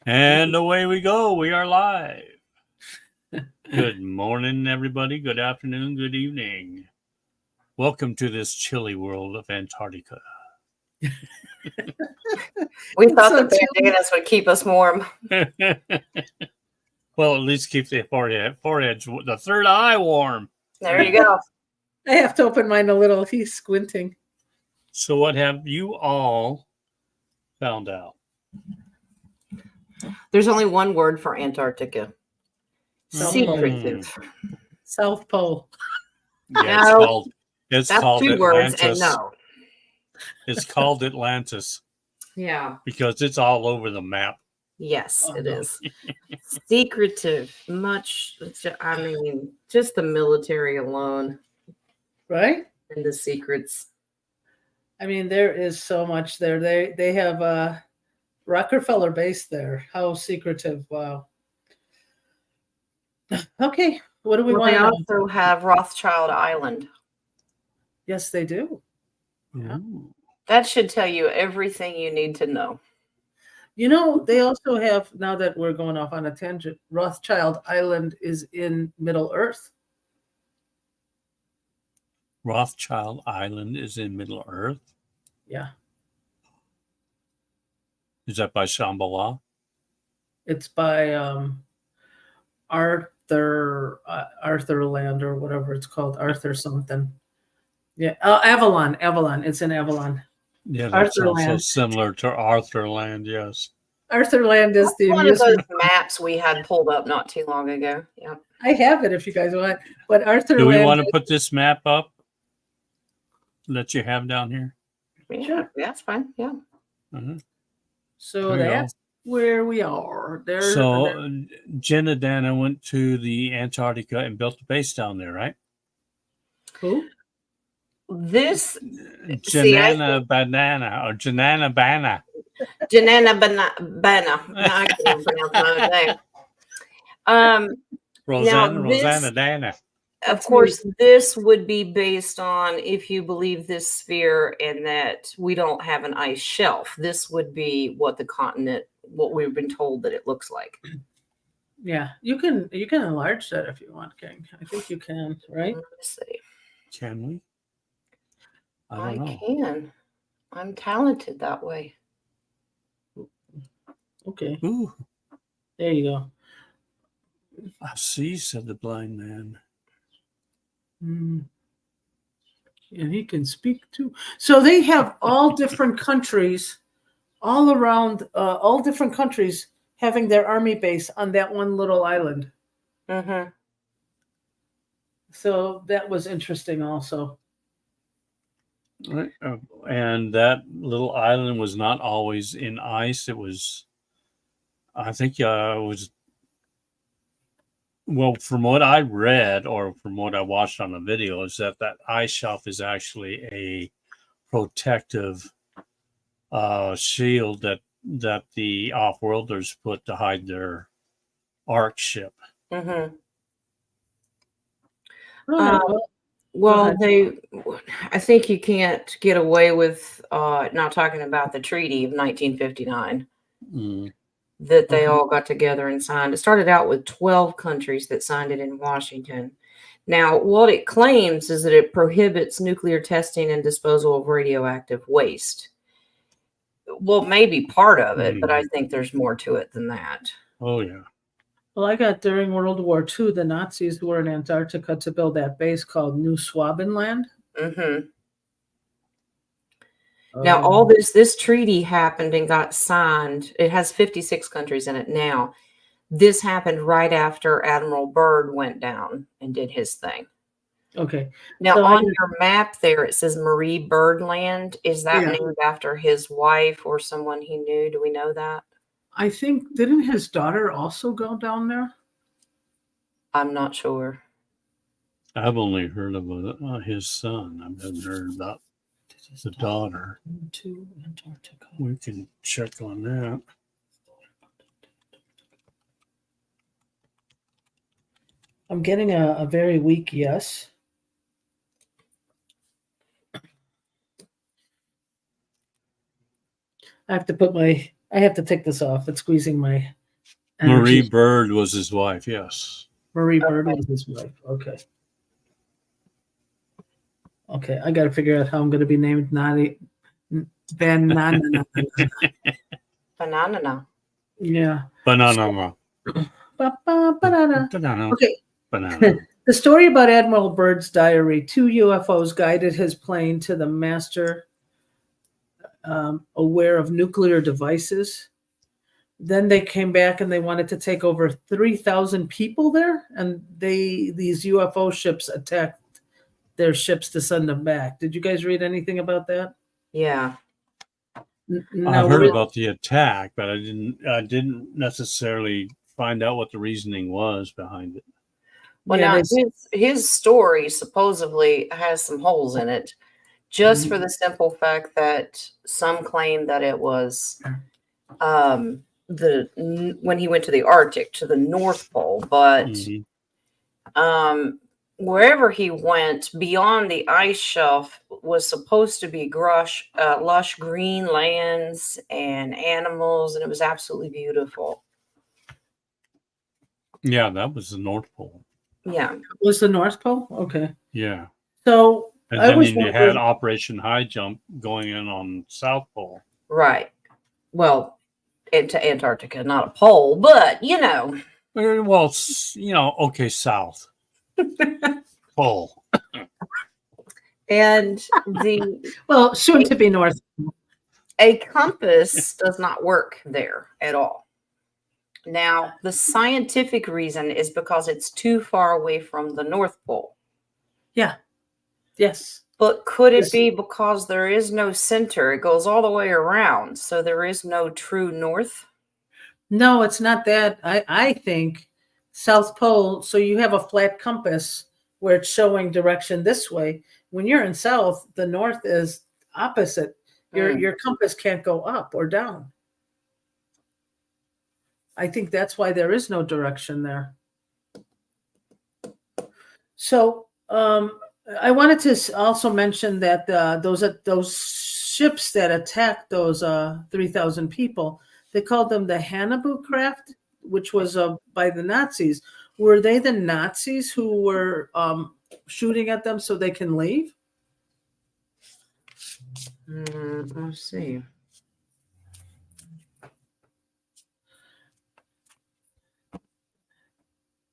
And away we go. We are live. Good morning, everybody. Good afternoon. Good evening. Welcome to this chilly world of Antarctica. We thought the bandanas would keep us warm. Well, at least keep the forehead, the third eye warm. There you go. I have to open mine a little. He's squinting. So what have you all found out? There's only one word for Antarctica. Secretive. South Pole. Yeah, No, it's that's called two words, Atlantis. and no. It's called Atlantis Yeah. because it's all over the map. Yes, it is. Secretive. Much. I mean, just the military alone. Right? And the secrets. I mean, there is so much there. They have a Rockefeller base there. How secretive. Wow. Okay. What do we want They to know? also have Rothschild Island. Yes, they do. Yeah. That should tell you everything you need to know. You know, they also have, now that we're going off on a tangent, Rothschild Island is in Middle Earth. Rothschild Island is in Middle Earth. Yeah. Is that by Shambhala? It's by Arthur Land or whatever it's called. Arthur something. Yeah. Avalon. It's in Avalon. Yeah, that's Arthur also Land. similar to Arthur Land, yes. Arthur Land is the one of those amusement. maps we had pulled up not too long ago. Yeah. I have it if you guys want. But Arthur Do we Land want to put this map up that you have down here? Yeah, Sure. that's fine. Yeah. Uh-huh. So There you that's where we are. So Jenna Dana went to the Antarctica and built a base down there, right? Who? This Janana Banana or Janana Bana. Janana Bana. I can't pronounce my own name. Rosanna Dana. Of course, this would be based on if you believe this sphere and that we don't have an ice shelf. This would be what the continent, what we've been told that it looks like. Yeah, you can enlarge that if you want, King. I think you can, right? Let's see. Can we? I don't know. can. I'm talented that way. Okay. Ooh, There you go. I see, said the blind man. And he can speak too. So they have all different countries, all around, all different countries having their army base on that one little island. Mm-hmm. So that was interesting also. Right. And that little island was not always in ice. It was, I think, it was. Well, from what I read or from what I watched on the video, is that ice shelf is actually a protective shield that the off-worlders put to hide their Ark ship. Mm-hmm. Well, I think you can't get away with not talking about the treaty of 1959 that they all got together and signed. It started out with 12 countries that signed it in Washington. Now, what it claims is that it prohibits nuclear testing and disposal of radioactive waste. Well, maybe part of it, but I think there's more to it than that. Oh, yeah. Well, I got during World War II, the Nazis were in Antarctica to build that base called New Schwabenland. Mm-hmm. Now, all this treaty happened and got signed. It has 56 countries in it now. This happened right after Admiral Byrd went down and did his thing. Okay. Now, So on your map there, it says Marie Byrd Land. Is that named after his wife or someone he knew? Do we know that? I think, didn't his daughter also go down there? I'm not sure. I've only heard about his son. I haven't heard about the daughter. To Antarctica. We can check on that. I'm getting a very weak yes. I have to put my I have to take this off. It's squeezing my Marie energy. Bird was his wife. Yes. Marie Bird was his wife. Okay. Okay, I got to figure out how I'm going to be named Naughty Banana. Banana. Yeah. Banana. Banana. Banana. Okay. Banana. The story about Admiral Byrd's diary: 2 UFOs guided his plane to the master, aware of nuclear devices. Then they came back and they wanted to take over 3,000 people there, and these UFO ships attacked their ships to send them back. Did you guys read anything about that? Yeah. I heard about the attack, but I didn't necessarily find out what the reasoning was behind it. Well, Yeah, now his story supposedly has some holes in it, just for the simple fact that some claim that it was when he went to the Arctic, to the North Pole, but wherever he went beyond the ice shelf was supposed to be lush green lands and animals, and it was absolutely beautiful. Yeah, that was the North Pole. Yeah. Was the North Pole? Okay. Yeah. So and I then was you had Operation High Jump going in on South Pole. Right. Well, into Antarctica, not a pole, but you know. Well, okay, south. Pole. And soon to be north. A compass does not work there at all. Now, the scientific reason is because it's too far away from the North Pole. Yeah. Yes. But could it be because there is no center? It goes all the way around, so there is no true north? No, it's not that. I think South Pole, so you have a flat compass where it's showing direction this way. When you're in south, the north is opposite. Your compass can't go up or down. I think that's why there is no direction there. So I wanted to also mention that those ships that attacked those 3,000 people, they called them the Hannibal craft, which was by the Nazis. Were they the Nazis who were shooting at them so they can leave? Let's see.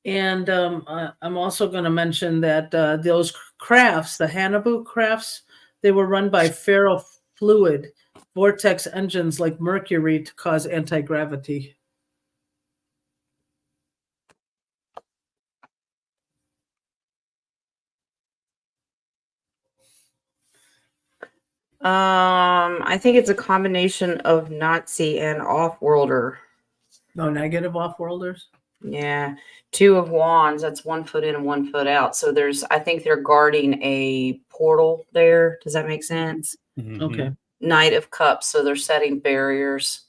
And I'm also going to mention that those crafts, the Hannibal crafts, they were run by ferrofluid vortex engines like mercury to cause anti-gravity. I think it's a combination of Nazi and off-worlder. No negative off-worlders? Yeah. 2 of Wands, that's 1 foot in and 1 foot out. So I think they're guarding a portal there. Does that make sense? Mm-hmm. Okay. Knight of Cups, so they're setting barriers.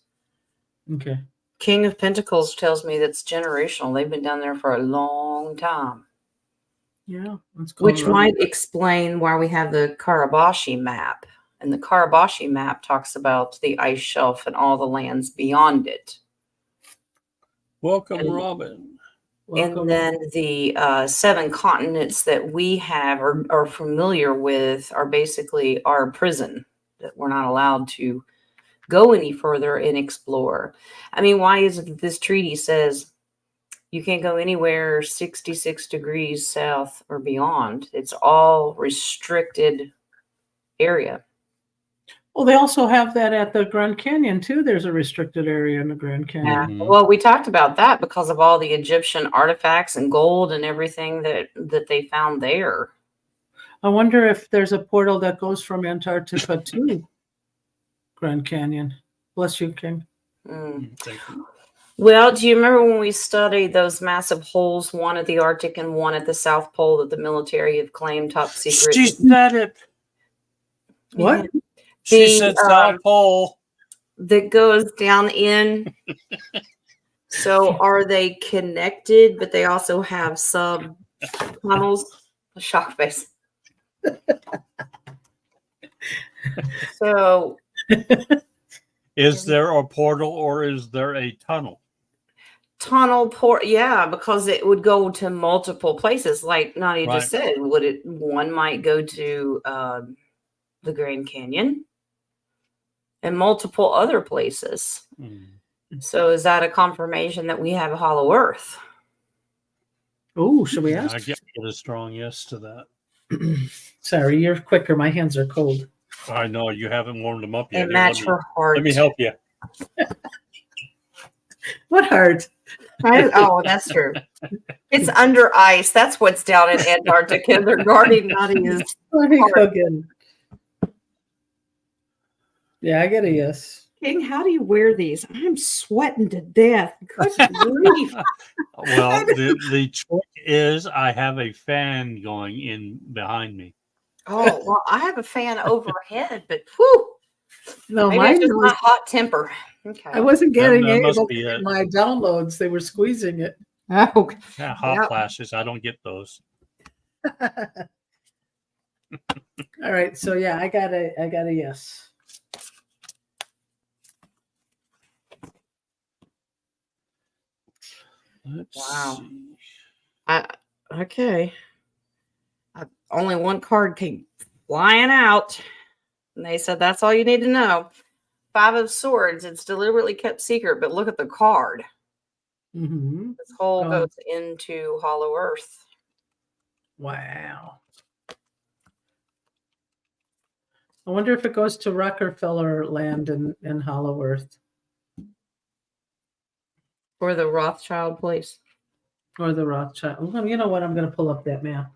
Okay. King of Pentacles tells me that's generational. They've been down there for a long time. Yeah. Which might explain why we have the Karabashi map. And the Karabashi map talks about the ice shelf and all the lands beyond it. Welcome, Robin. And then the 7 continents that we have or are familiar with are basically our prison, that we're not allowed to go any further and explore. I mean, why is it that this treaty says you can't go anywhere 66 degrees south or beyond? It's all restricted area. Well, they also have that at the Grand Canyon, too. There's a restricted area in the Grand Canyon. Yeah. Well, we talked about that because of all the Egyptian artifacts and gold and everything that they found there. I wonder if there's a portal that goes from Antarctica to Grand Canyon. Bless you, King. Thank you. Well, do you remember when we studied those massive holes, one at the Arctic and one at the South Pole, that the military have claimed top secret? She said it. What? She said South Pole. That goes down in. So are they connected, but they also have sub tunnels? Shock face. So Is there a portal or is there a tunnel? Tunnel port, yeah, because it would go to multiple places. Like Nadia Right. just said, one might go to the Grand Canyon and multiple other places. So is that a confirmation that we have a hollow Earth? Oh, should we Yeah, ask? I get a strong yes to that. Sorry, you're quicker. My hands are cold. I know you haven't warmed them up yet. And Here, match her heart. let me help you. What heart? Oh, that's true. It's under ice. That's what's down in Antarctica. They're guarding Nadia's Let me heart. cook in. Yeah, I get a yes. King, how do you wear these? I'm sweating to death. Good grief. Well, the trick is I have a fan going in behind me. Oh, well, I have a fan overhead, but whew. No, Maybe mine it's just was, my hot temper. Okay. I wasn't getting That must able be to get it. my downloads. They were squeezing it. Oh, Yeah, hot Yep. flashes. I don't get those. All right, so yeah, I got a yes. Let's Wow. see. okay. Only one card came flying out. And they said, that's all you need to know. 5 of Swords. It's deliberately kept secret, but look at the card. Mm-hmm. This hole Oh. goes into Hollow Earth. Wow. I wonder if it goes to Rockefeller land in Hollow Earth Or the Rothschild place. or the Rothschild. Well, you know what? I'm going to pull up that map.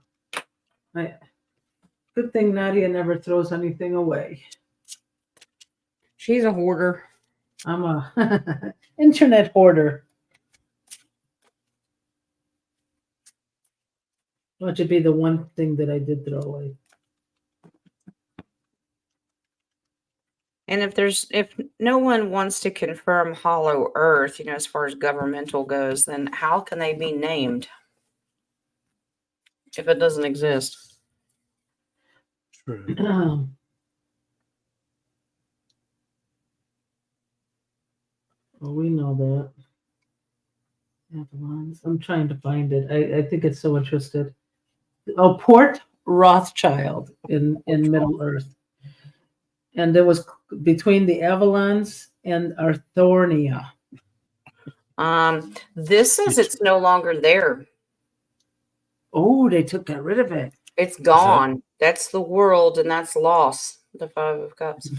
Good thing Nadia never throws anything away. She's a hoarder. I'm a internet hoarder. What should be the one thing that I did throw away? And if no one wants to confirm Hollow Earth, as far as governmental goes, then how can they be named if it doesn't exist? True. Well, we know that. Avalons. I'm trying to find it. I think it's so interested. Oh, Port Rothschild in Middle Earth. And it was between the Avalons and Arthornia. This says it's no longer there. Oh, they got rid of it. It's gone. That's the world, and that's lost. The 5 of Cups.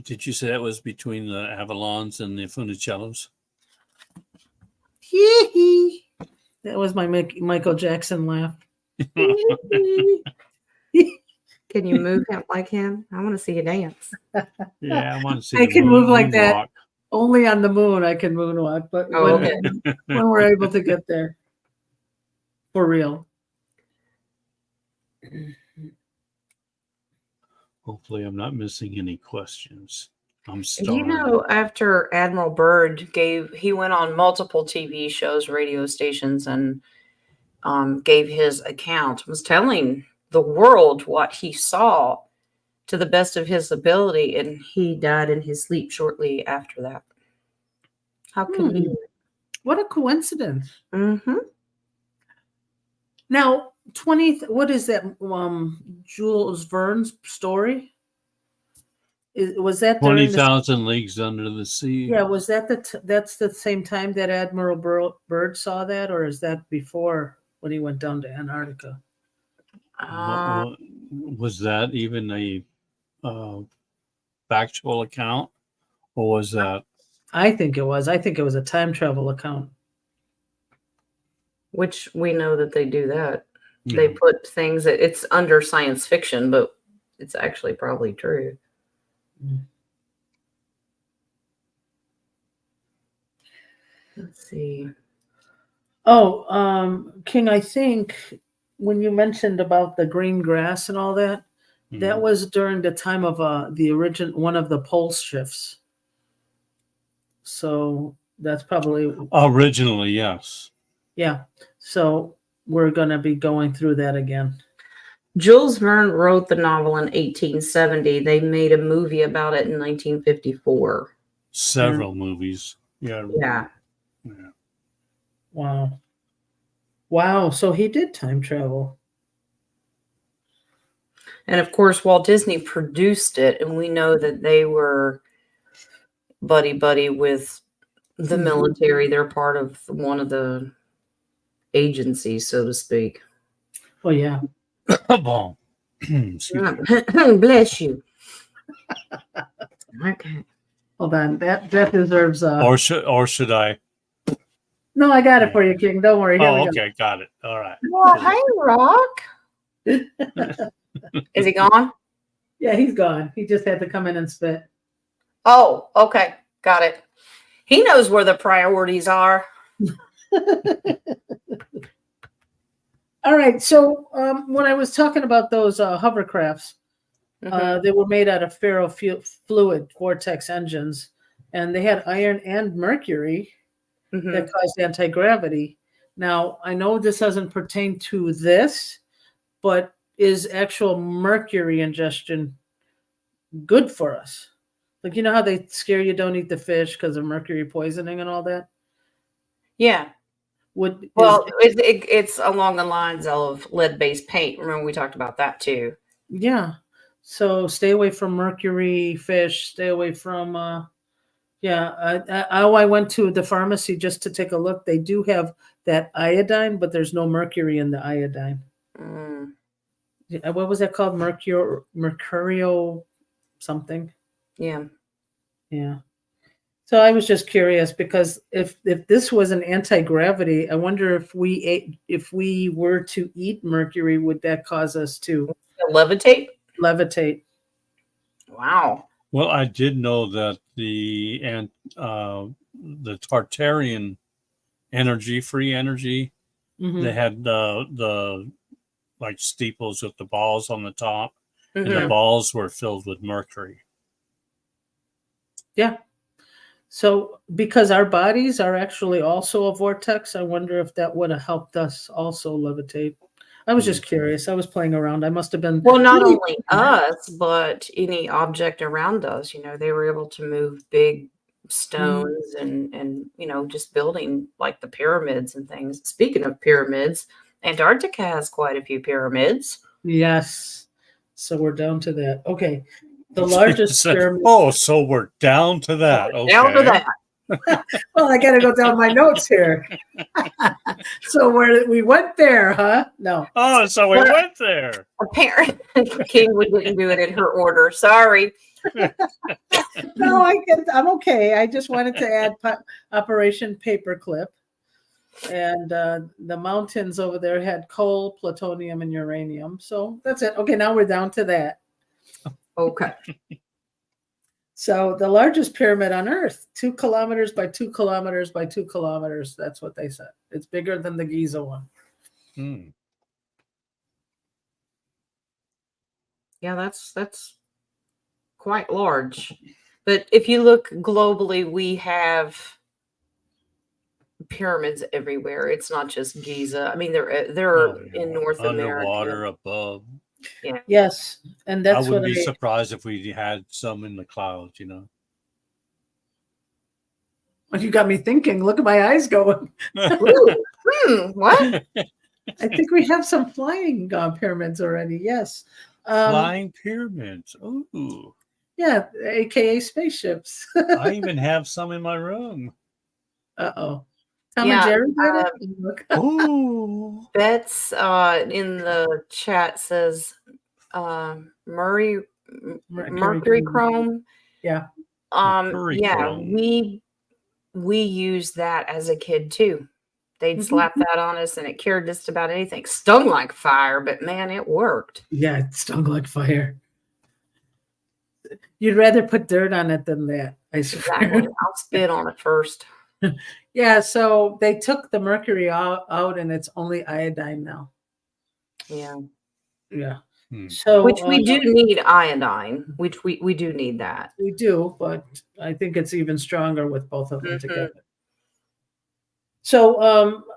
Did you say that was between the Avalons and the Funicellos? That was my Michael Jackson laugh. Can you move him like him? I want to see you dance. Yeah, I want to see. I can move like that. Moonwalk. Only on the moon I can moonwalk, but Okay. when we're able to get there. For real. Hopefully, I'm not missing any questions. I'm Do starving. after Admiral Byrd he went on multiple TV shows, radio stations, and gave his account, was telling the world what he saw to the best of his ability, and he died in his sleep shortly after that. How convenient. What a coincidence. Mm-hmm. Now, what is that Jules Verne's story? Was that during 20,000 Leagues Under the Sea. Yeah, was that that's the same time that Admiral Byrd saw that, or is that before when he went down to Antarctica? Was that even a factual account, or was that? I think it was. I think it was a time travel account. Which we know that they do that. Yeah. They put things that it's under science fiction, but it's actually probably true. Let's see. Oh, King, I think when you mentioned about the green grass and all that, that was during the time of one of the pole shifts. So that's probably Originally, yes. Yeah. So we're going to be going through that again. Jules Verne wrote the novel in 1870. They made a movie about it in 1954. Several movies. Yeah. Yeah. Yeah. Wow. So he did time travel. And of course, Walt Disney produced it, and we know that they were buddy with the Mhm. military. They're part of one of the agencies, so to speak. Oh yeah. Bon. Excuse me. Bless you. Okay. Hold on. That deserves Or should I? No, I got it for you, King. Don't worry. Here Oh, we okay, got it. All right. Well, hey, Rock. Is he gone? go. Yeah, he's gone. He just had to come in and spit. Oh, okay. Got it. He knows where the priorities are. All right. So when I was talking about those hovercrafts, they were made out of ferrofluid vortex engines, and they had iron and mercury that caused anti-gravity. Now, I know this doesn't pertain to this, but is actual mercury ingestion good for us? Like, you know how they scare you, don't eat the fish because of mercury poisoning and all that? Yeah. Would Well, it's along the lines of lead-based paint. Remember, we talked about that too. yeah. So stay away from mercury, fish. Stay away from. I went to the pharmacy just to take a look. They do have that iodine, but there's no mercury in the iodine. Mm. What was that called? Mercurio something. Yeah. Yeah. So I was just curious because if this was an anti-gravity, I wonder if we were to eat mercury, would that cause us to Levitate? levitate? Wow. Well, I did know that the Tartarian energy, free energy, they had the like steeples with the balls on the top, and the balls were filled with mercury. Yeah. So because our bodies are actually also a vortex, I wonder if that would have helped us also levitate. I was just curious. I was playing around. I must have been. Well, not only us, but any object around us. You know, they were able to move big stones and just building like the pyramids and things. Speaking of pyramids, Antarctica has quite a few pyramids. Yes. So we're down to that. Okay. The largest pyramid. Oh, so we're down to that. Okay. Down to that. Well, I got to go down my notes here. So we went there, huh? No. Oh, so we went there. Apparently, King, we didn't do it in her order. Sorry. No, I'm okay. I just wanted to add Operation Paperclip. And the mountains over there had coal, plutonium, and uranium. So that's it. Okay, now we're down to that. Okay. So the largest pyramid on Earth, 2 kilometers by 2 kilometers by 2 kilometers. That's what they said. It's bigger than the Giza one. Yeah, that's quite large. But if you look globally, we have pyramids everywhere. It's not just Giza. I mean, they're in North underwater, America. above. Yeah. Yes, and that's I wouldn't be surprised if we had some in the clouds. Well, you got me thinking. Look at my eyes going. What? I think we have some flying pyramids already. Yes. Flying pyramids. Ooh. Yeah, AKA spaceships. I even have some in my room. Uh-oh. Tom and Jerry got it? Ooh. Bets in the chat says Mercury chrome. Yeah. We used that as a kid too. They'd slap that on us and it cured just about anything. Stung like fire, but man, it worked. Yeah, it stung like fire. You'd rather put dirt on it than that, I swear. Exactly. I'll spit on it first. Yeah, so they took the mercury out and it's only iodine now. Yeah. Yeah. So which we do need iodine, which we do need that. We do, but I think it's even stronger with both of them together. So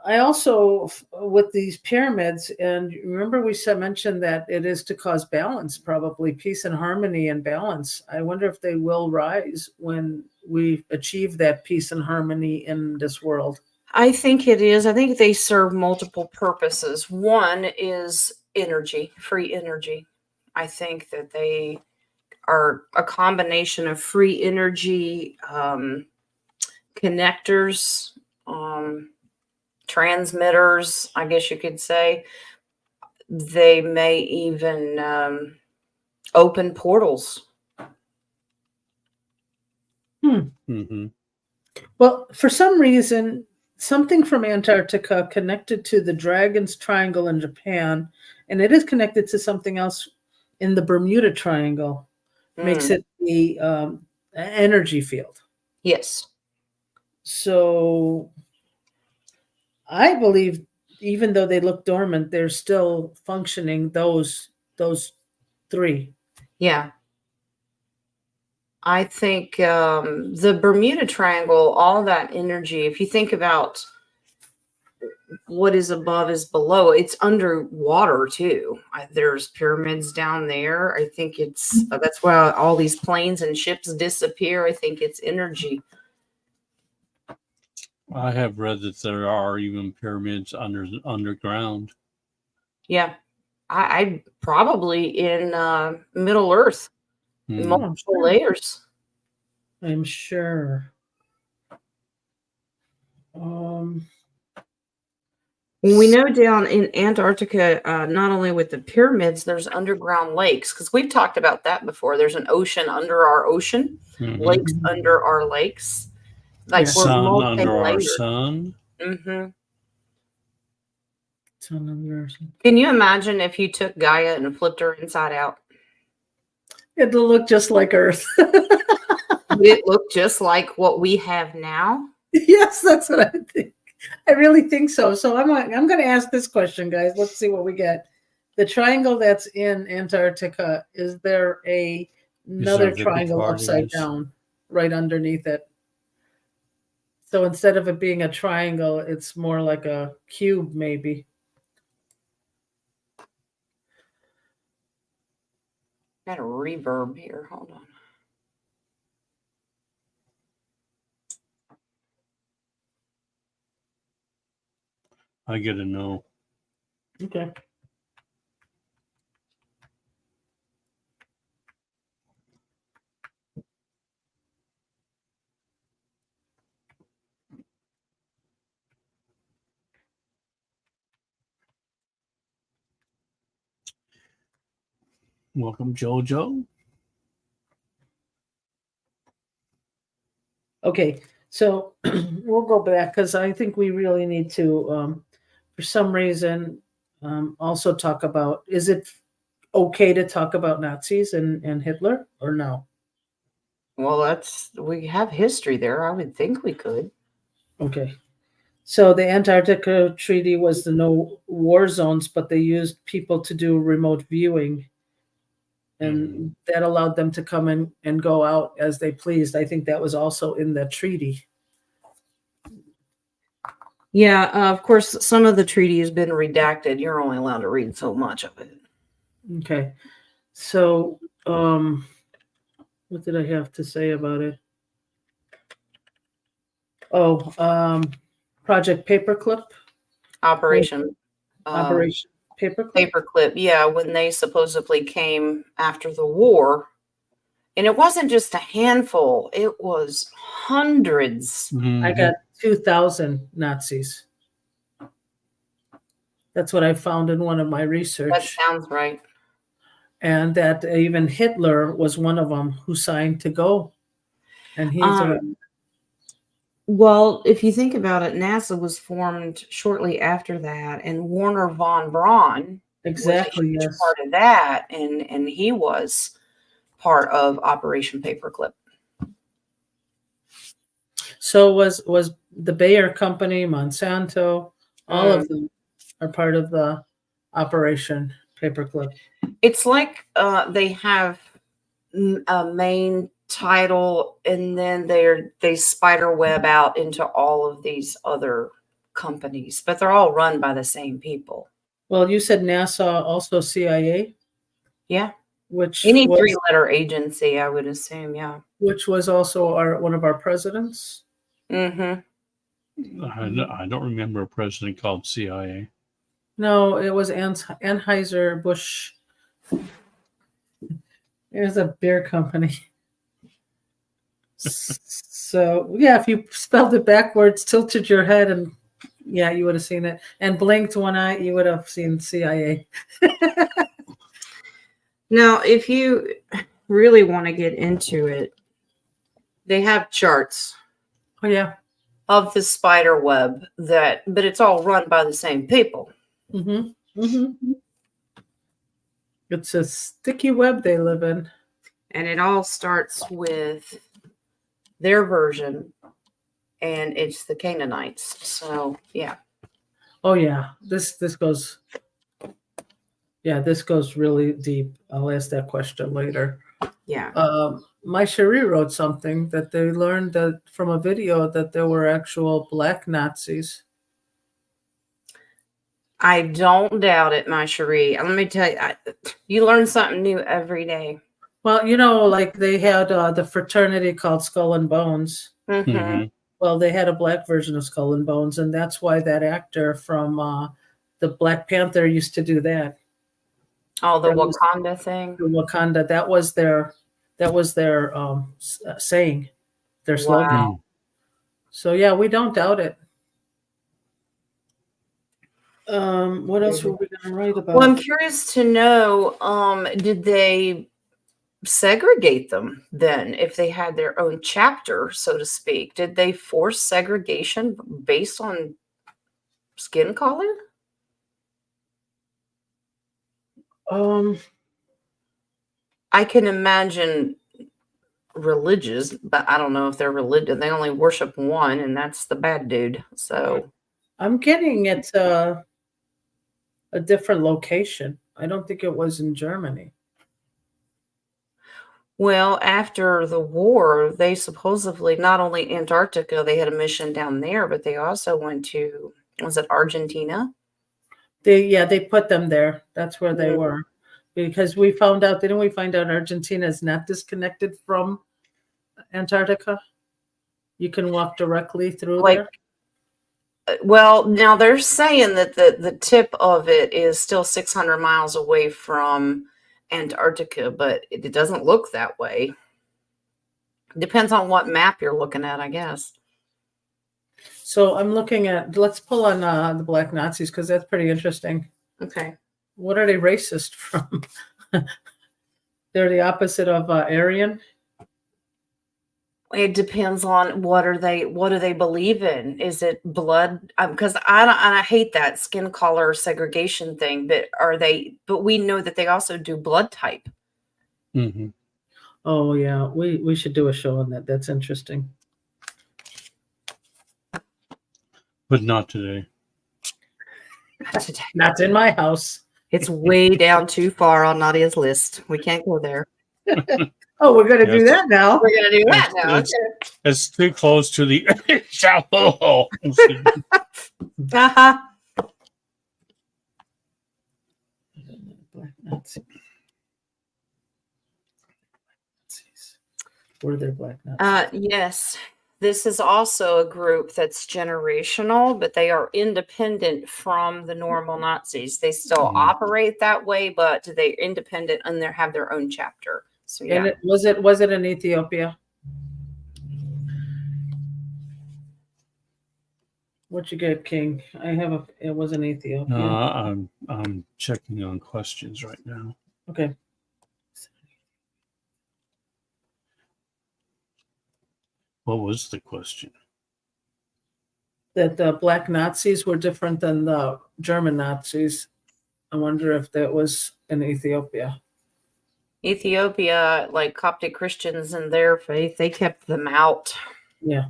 I also, with these pyramids, and remember we mentioned that it is to cause balance, probably peace and harmony and balance. I wonder if they will rise when we've achieved that peace and harmony in this world? I think it is. I think they serve multiple purposes. One is energy, free energy. I think that they are a combination of free energy, connectors, transmitters, I guess you could say. They may even open portals. Mm-hmm. Well, for some reason, something from Antarctica connected to the Dragon's Triangle in Japan, and it is connected to something else in the Bermuda Triangle, makes it the energy field. Yes. So I believe, even though they look dormant, they're still functioning, those three. Yeah. I think the Bermuda Triangle, all that energy, if you think about what is above is below, it's underwater too. There's pyramids down there. I think it's that's why all these planes and ships disappear. I think it's energy. I have read that there are even pyramids underground. Yeah. I probably in Middle Earth, multiple layers. I'm sure. We know down in Antarctica, not only with the pyramids, there's underground lakes, because we've talked about that before. There's an ocean under our ocean, lakes under our lakes. Like we're sun under our sun. Mm-hmm. Sun under our sun. Can you imagine if you took Gaia and flipped her inside out? It'll look just like Earth. Would it look just like what we have now? Yes, that's what I think. I really think so. So I'm going to ask this question, guys. Let's see what we get. The triangle that's in Antarctica, is there another triangle upside down right underneath it? So instead of it being a triangle, it's more like a cube, maybe. Got a reverb here. Hold on. I get a no. Okay. Welcome, Jojo. Okay, so we'll go back because I think we really need to, for some reason, also talk about, is it okay to talk about Nazis and Hitler or no? Well, we have history there. I would think we could. Okay. So the Antarctica Treaty was the no war zones, but they used people to do remote viewing. And that allowed them to come in and go out as they pleased. I think that was also in the treaty. Yeah, of course, some of the treaty has been redacted. You're only allowed to read so much of it. Okay. So, what did I have to say about it? Oh, Project Paperclip? Operation Paperclip? Paperclip, yeah, when they supposedly came after the war. And it wasn't just a handful, it was hundreds. I got 2,000 Nazis. That's what I found in one of my research. That sounds right. And that even Hitler was one of them who signed to go. And he's well, if you think about it, NASA was formed shortly after that, and Werner von Braun exactly was a huge part of that, and he was part of Operation Paperclip. So was the Bayer Company, Monsanto, all of them are part of the Operation Paperclip. It's like they have a main title, and then they spider web out into all of these other companies, but they're all run by the same people. Well, you said NASA, also CIA? Yeah. which Any was, three-letter agency, I would assume. Yeah. which was also one of our presidents. Mm-hmm. I don't remember a president called CIA. No, it was Anheuser-Busch. It was a beer company. So yeah, if you spelled it backwards, tilted your head, and yeah, you would have seen it. And blinked one eye, you would have seen CIA. Now, if you really want to get into it, they have charts Oh yeah. of the spider web but it's all run by the same people. Mm-hmm. Mm-hmm. It's a sticky web they live in. And it all starts with their version, and it's the Canaanites. So yeah. Oh yeah. This goes. Yeah, this goes really deep. I'll ask that question later. Yeah. My Cherie wrote something that they learned that from a video that there were actual black Nazis. I don't doubt it, my Cherie. Let me tell you, you learn something new every day. Well, like they had the fraternity called Skull and Bones. Mm-hmm. Mm-hmm. Well, they had a black version of Skull and Bones, and that's why that actor from the Black Panther used to do that. Oh, the That was Wakanda thing. the Wakanda. That was their saying, their slogan. Wow. So yeah, we don't doubt it. What else were we going to write about? Well, I'm curious to know, did they segregate them then if they had their own chapter, so to speak? Did they force segregation based on skin color? I can imagine religious, but I don't know if they're religious. They only worship one, and that's the bad dude. So I'm getting it's a different location. I don't think it was in Germany. well, after the war, they supposedly not only Antarctica, they had a mission down there, but they also went to, was it Argentina? They put them there. That's where they were. Because we found out, didn't we find out Argentina is not disconnected from Antarctica? You can walk directly through there. Well, now they're saying that the tip of it is still 600 miles away from Antarctica, but it doesn't look that way. Depends on what map you're looking at, I guess. So I'm looking at, let's pull on the black Nazis because that's pretty interesting. Okay. What are they racist from? They're the opposite of Aryan. It depends on what do they believe in? Is it blood? Because I hate that skin color segregation thing. But we know that they also do blood type. Mm-hmm. Oh yeah, we should do a show on that. That's interesting. But not today. Not in my house. It's way down too far on Nadia's list. We can't go there. Oh, we're going to do that now. We're going to do that now. It's too close to the shallow. Uh-huh. Black Nazis. Were there black Nazis? Yes. This is also a group that's generational, but they are independent from the normal Nazis. They still operate that way, but they're independent and they have their own chapter. So yeah. And was it in Ethiopia? What you get, King? It was in Ethiopia. I'm checking on questions right now. Okay. What was the question? That the black Nazis were different than the German Nazis. I wonder if that was in Ethiopia. Ethiopia, like Coptic Christians and their faith, they kept them out. Yeah.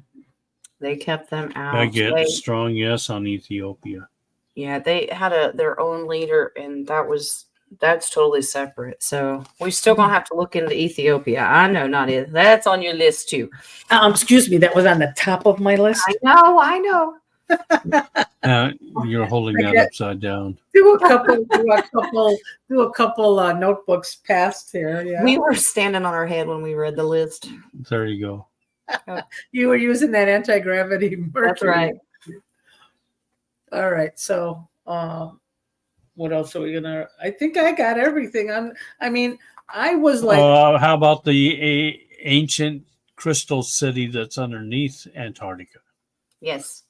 They kept them out. I get a strong yes on Ethiopia. Yeah, they had their own leader, and that's totally separate. So we're still gonna have to look into Ethiopia. I know, Nadia, that's on your list too. Excuse me, that was on the top of my list. I know. You're holding that upside down. Do a couple notebooks past here. Yeah. We were standing on our head when we read the list. There you go. You were using that anti-gravity mercury. That's right. All right. So what else are we gonna? I think I got everything. I was like, how about the ancient crystal city that's underneath Antarctica? Yes.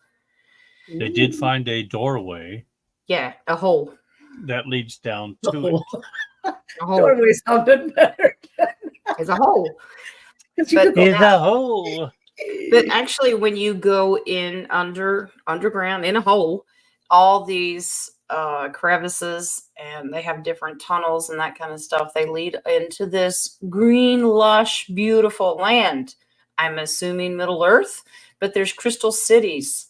They did find a doorway. Yeah, a hole. That leads down to it. A hole. Doorway sounded better. It's a hole. It's a hole. But actually, when you go in underground in a hole, all these crevices, and they have different tunnels and that kind of stuff, they lead into this green, lush, beautiful land. I'm assuming Middle Earth, but there's crystal cities.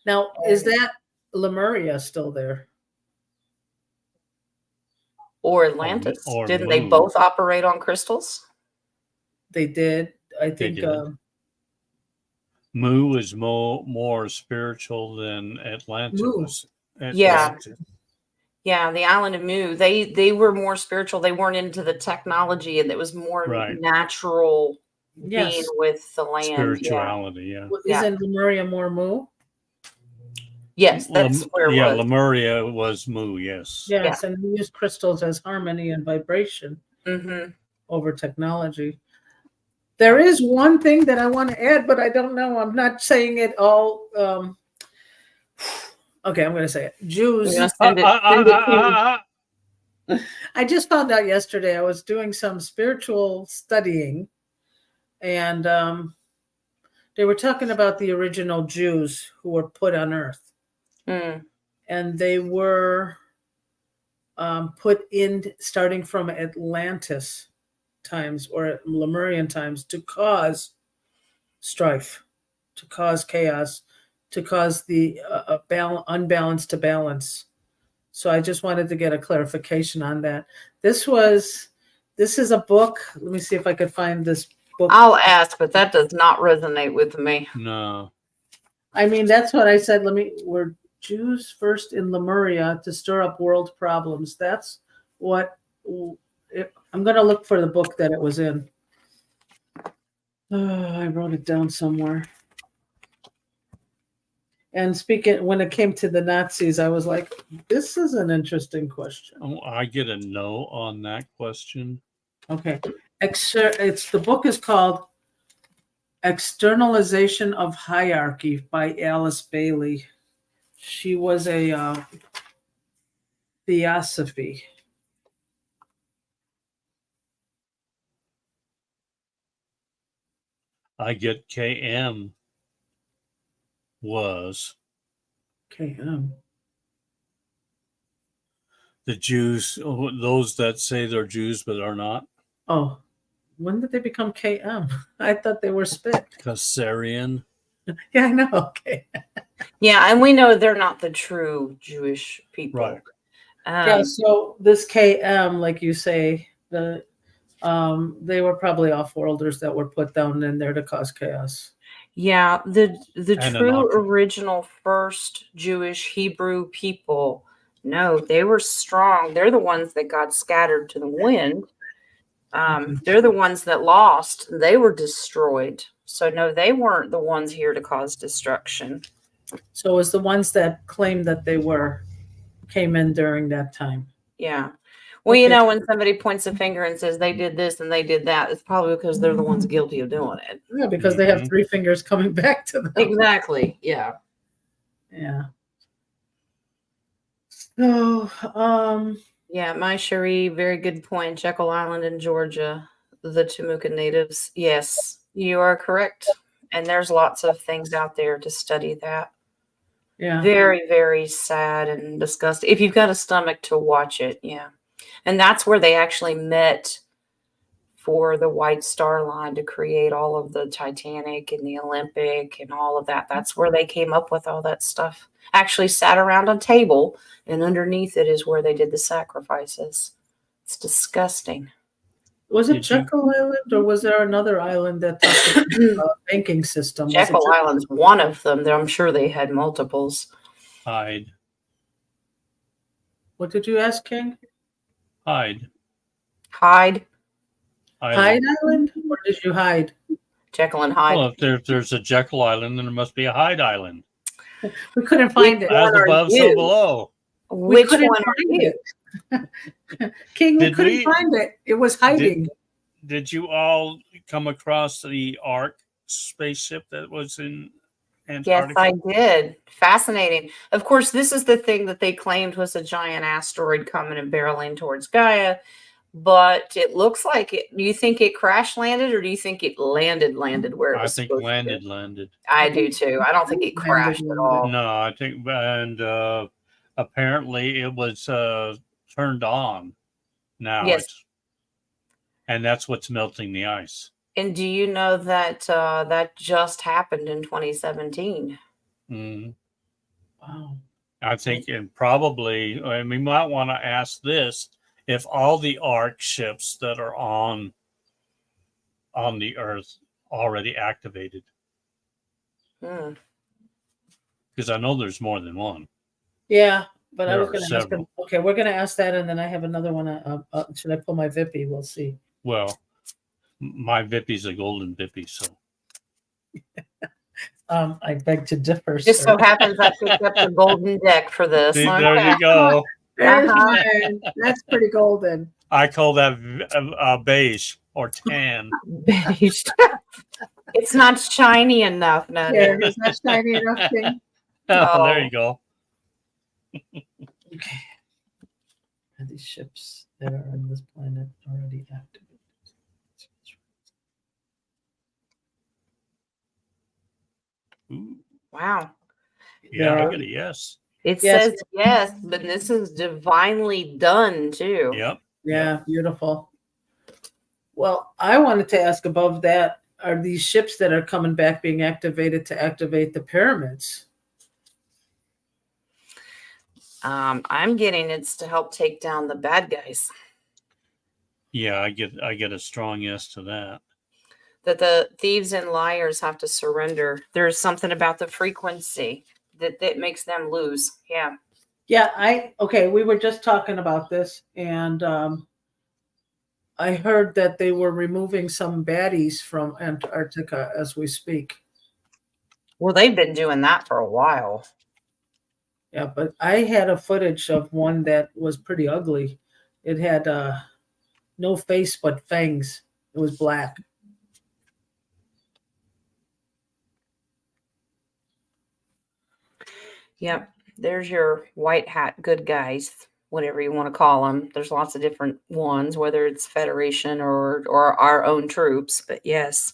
Now, is that Lemuria still there? Or Atlantis? Or Didn't Moon. they both operate on crystals? They did. I think. Mu is more spiritual than Atlantis was. Yeah. Yeah, the island of Mu. They were more spiritual. They weren't into the technology, and it was more natural being with the land. Spirituality, yeah. Isn't Lemuria more Mu? Yes, that's where it was. Lemuria was Mu, yes. Yes, and we use crystals as harmony and vibration over technology. There is one thing that I want to add, but I don't know. I'm not saying it all. Okay, I'm going to say it. Jews. I just found out yesterday. I was doing some spiritual studying, and they were talking about the original Jews who were put on Earth. And they were put in starting from Atlantis times or Lemurian times to cause strife, to cause chaos, to cause the unbalance to balance. So I just wanted to get a clarification on that. This is a book. Let me see if I could find this book. I'll ask, but that does not resonate with me. No. I mean, that's what I said. We're Jews first in Lemuria to stir up world problems. That's what I'm going to look for the book that it was in. I wrote it down somewhere. And when it came to the Nazis, I was like, this is an interesting question. Oh, I get a no on that question. Okay. The book is called Externalization of Hierarchy by Alice Bailey. She was a theosophy. I get KM was KM. The Jews, those that say they're Jews but are not. Oh, when did they become KM? I thought they were spit. Kassarian. Yeah, I know. Okay. Yeah, and we know they're not the true Jewish people. Right. So this KM, like you say, they were probably off-worlders that were put down in there to cause chaos. Yeah, the true original first Jewish Hebrew people, no, they were strong. They're the ones that got scattered to the wind. They're the ones that lost. They were destroyed. So no, they weren't the ones here to cause destruction. So it was the ones that claimed that they came in during that time. Yeah. Well, you know, when somebody points a finger and says they did this and they did that, it's probably because they're the ones guilty of doing it. Yeah, because they have three fingers coming back to them. Exactly. Yeah. Yeah. So, yeah, my Cherie, very good point. Jekyll Island in Georgia, the Timucua natives. Yes, you are correct. And there's lots of things out there to study that. Yeah. Very, very sad and disgusting. If you've got a stomach to watch it, yeah. And that's where they actually met for the White Star Line to create all of the Titanic and the Olympic and all of that. That's where they came up with all that stuff. Actually sat around a table, and underneath it is where they did the sacrifices. It's disgusting. Was it Did you- Jekyll Island, or was there another island that talked about banking system? Was it Jekyll Island's one of them. I'm sure they had multiples. Hyde. What did you ask, King? Hyde. Hyde, Hyde Island? Or did you hide? Jekyll and Hyde. Well, if there's a Jekyll Island, then there must be a Hyde Island. We couldn't find it. As are above, so you? below. We Which couldn't one are find you? it. King, we Did couldn't we- find it. It was hiding. Did you all come across the Ark spaceship that was in Yes, Antarctica? I did. Fascinating. Of course, this is the thing that they claimed was a giant asteroid coming and barreling towards Gaia, but it looks like it. Do you think it crash landed, or do you think it landed where it I was think supposed to? landed. I do too. I don't think it crashed at all. No, I think, and apparently it was turned on now. Yes. And that's what's melting the ice. And do you know that that just happened in 2017? Mm. Wow. I think, and probably, and we might want to ask this: if all the Ark ships that are on the Earth already activated, Hmm. because I know there's more than one. Yeah, but I There was are going to ask him. several. Okay, we're going to ask that, and then I have another one. Should I pull my Vippy? We'll see. Well, my Vippy's a golden Vippy, so I beg to differ. Just sir. so happens I picked up the golden deck for this. see, Okay. there you go. There's Uh-huh. mine. That's pretty golden. I call that beige or tan. Beige. It's not shiny enough, no. Here, is that shiny enough thing? Oh, there you go. Okay. Are these ships that are on this planet already activated? Ooh, Wow. yeah, Yeah. I get a yes. It Yes. says yes, but this is divinely done too. Yep. Yeah, beautiful. Well, I wanted to ask above that, are these ships that are coming back being activated to activate the pyramids? I'm getting it's to help take down the bad guys. Yeah, I get a strong yes to that. That the thieves and liars have to surrender. There's something about the frequency that makes them lose. Yeah. Yeah, we were just talking about this, and I heard that they were removing some baddies from Antarctica as we speak. Well, they've been doing that for a while. Yeah, but I had a footage of one that was pretty ugly. It had no face but fangs. It was black. Yep. There's your white hat good guys, whatever you want to call them. There's lots of different ones, whether it's Federation or our own troops. But yes,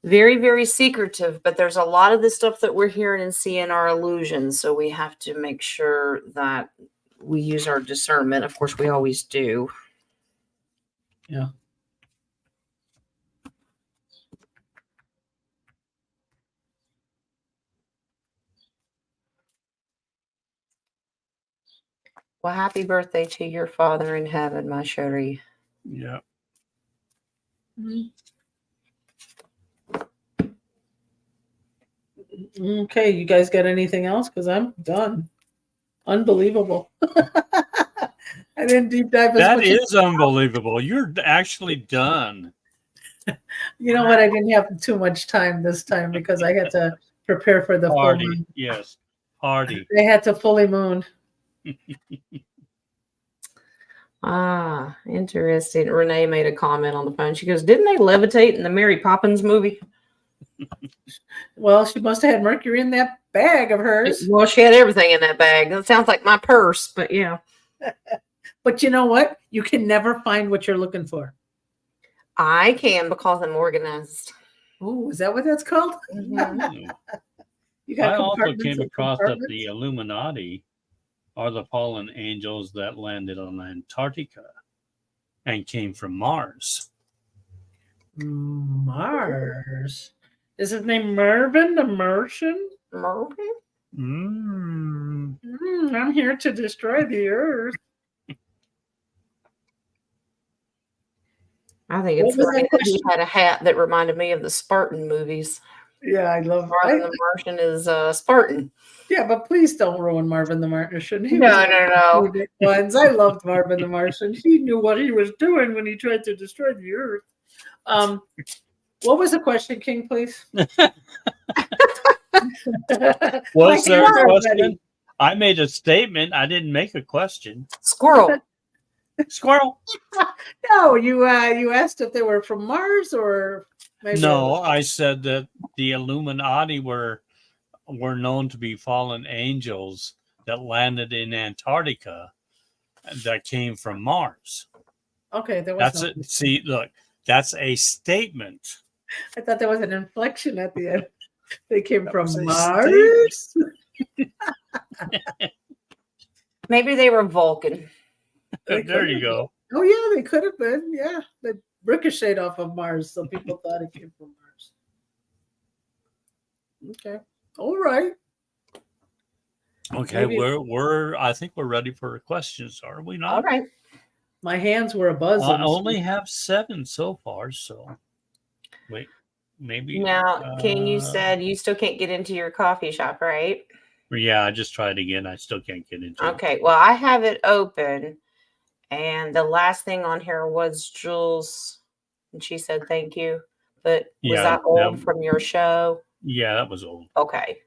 very, very secretive. But there's a lot of the stuff that we're hearing and seeing are illusions. So we have to make sure that we use our discernment. Of course, we always do. Yeah. Well, happy birthday to your father in heaven, my chérie. Yeah. Okay, you guys got anything else? Because I'm done. Unbelievable. I didn't deep dive as That much. is unbelievable. You're actually done. You know what? I didn't have too much time this time because I had to prepare for the full Hardy. moon. Yes. Hardy. They had to fully moon. Ah, interesting. Renee made a comment on the phone. She goes, "Didn't they levitate in the Mary Poppins movie?" Well, she must have had mercury in that bag of hers. Well, she had everything in that bag. That sounds like my purse, but yeah. But you know what? You can never find what you're looking for. I can because I'm organized. Oh, is that what that's called? Mhm. You I also compartments came and across that compartments? the Illuminati are the fallen angels that landed on Antarctica and came from Mars. Mars. Is his name Mervin the Martian? Mervin? I'm here to destroy the Earth. I think What it's was funny that that he question? had a hat that reminded me of the Spartan movies. Yeah, I love. Marvin the Martian is Spartan. Yeah, but please don't ruin Marvin the Martian. He No, was one of no, the no. favorite ones. I loved Marvin the Martian. He knew what he was doing when he tried to destroy the Earth. What was the question, King, please? Was there a question? Already. I made a statement. I didn't make a question. Squirrel. Squirrel. No, you asked if they were from Mars or maybe No, I said that the Illuminati were known to be fallen angels that landed in Antarctica that came from Mars. Okay, there was That's no. it. See, look, that's a statement. I thought there was an inflection at the end. They came That from was a Mars. Maybe they were Vulcan. There you go. Oh yeah, they could have been. Yeah, they ricocheted off of Mars, so people thought it came from Mars. Okay, all right. Okay, Maybe I think we're ready for questions, are we not? All right. my hands were a buzzing. I only have 7 so far, so wait, maybe. Now, King, you said you still can't get into your coffee shop, right? Yeah, I just tried again. I still can't get into it. Okay. Well, I have it open, and the last thing on here was Jules, and she said thank you. But was Yeah, that old from your show? Yeah, that was old. Okay.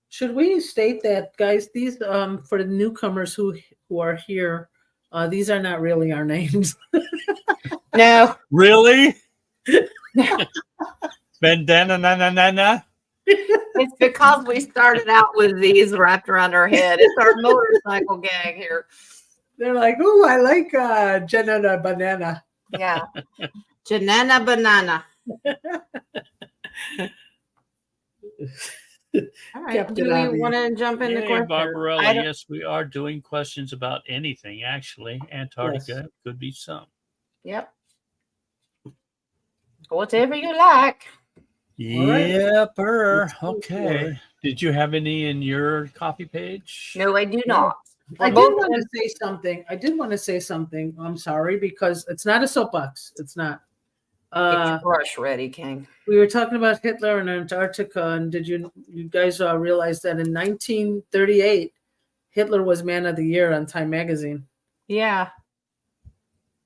Should we state that, guys? These for the newcomers who are here, these are not really our names. No. Really? Bandana na na na na. It's because we started out with these wrapped around our head. It's our motorcycle gang here. They're like, oh, I like Janana Banana. Yeah. Janana banana. All right. Kept Do it on we you. want to jump into Hey, questions? Barbarella, yes, we are doing questions about anything, actually. Antarctica Yes. could be some. Yep. Whatever you like. Yepper. Let's go for Okay. it. Did you have any in your copy page? No, I do not. I We're did both want to say something. I'm sorry, because it's not a soapbox. It's not. get your brush ready, King. We were talking about Hitler and Antarctica, and did you guys realize that in 1938, Hitler was Man of the Year on Time magazine? Yeah.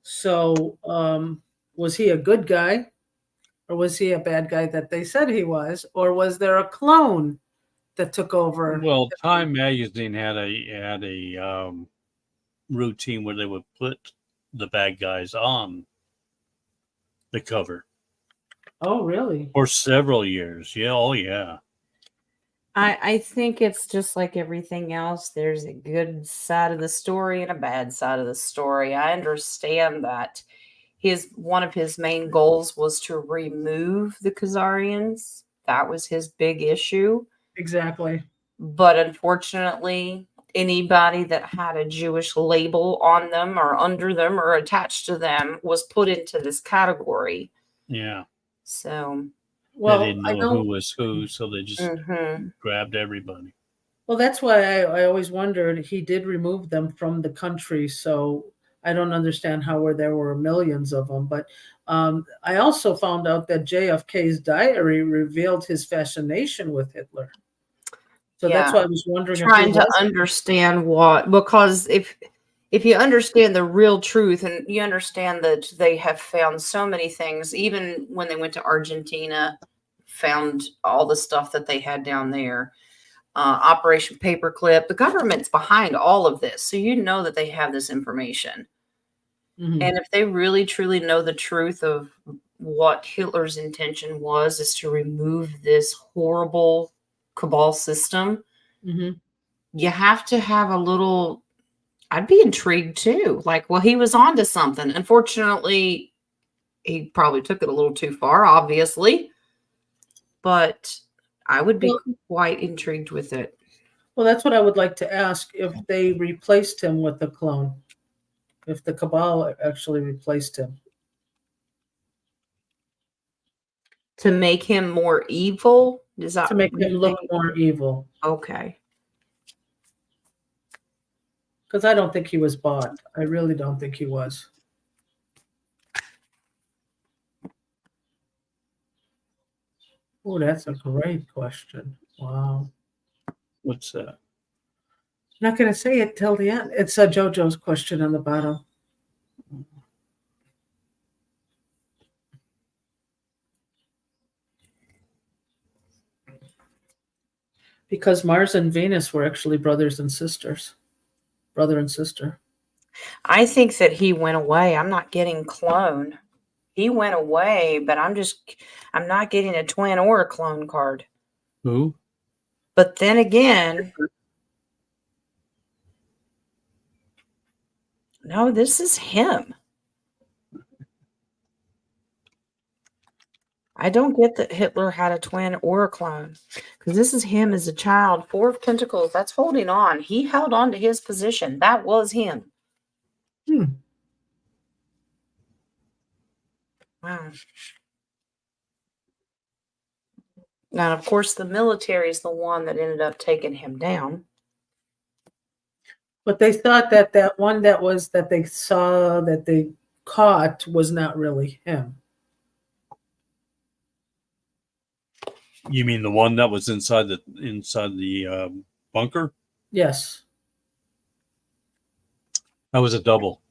So, was he a good guy, or was he a bad guy that they said he was, or was there a clone that took over? Well, Time magazine had a routine where they would put the bad guys on the cover Oh, really? for several years. Yeah, oh yeah. I think it's just like everything else. There's a good side of the story and a bad side of the story. I understand that one of his main goals was to remove the Khazarians. That was his big issue. Exactly. But unfortunately, anybody that had a Jewish label on them or under them or attached to them was put into this category. Yeah. So, Well, they didn't I know know. who was who, so they just grabbed everybody. Well, that's why I always wondered. He did remove them from the country, so I don't understand how there were millions of them. But I also found out that JFK's diary revealed his fascination with Hitler. So that's why I was wondering. Trying to understand what, because if you understand the real truth and you understand that they have found so many things, even when they went to Argentina, found all the stuff that they had down there. Operation Paperclip, the government's behind all of this. So you know that they have this information. Mm-hmm. And if they really truly know the truth of what Hitler's intention was, is to remove this horrible cabal system, you have to have a little, I'd be intrigued too. Like, well, he was onto something. Unfortunately, he probably took it a little too far, obviously. But I would be quite intrigued with it. Well, that's what I would like to ask, if they replaced him with a clone, if the cabal actually replaced him. To make him more evil? Does that to make him look more evil? Okay. Because I don't think he was bought. I really don't think he was. Oh, that's a great question. Wow. What's that? Not going to say it till the end. It's a JoJo's question on the bottom. Because Mars and Venus were actually brothers and sisters. Brother and sister. I think that he went away. I'm not getting clone. He went away, but I'm not getting a twin or a clone card. Who? But then again, no, this is him. I don't get that Hitler had a twin or a clone, because this is him as a child. 4 of Pentacles. That's holding on. He held on to his position. That was him. Wow. Now, of course, the military is the one that ended up taking him down. But they thought that one that they saw that they caught was not really him. You mean the one that was inside the bunker? Yes. That was a double.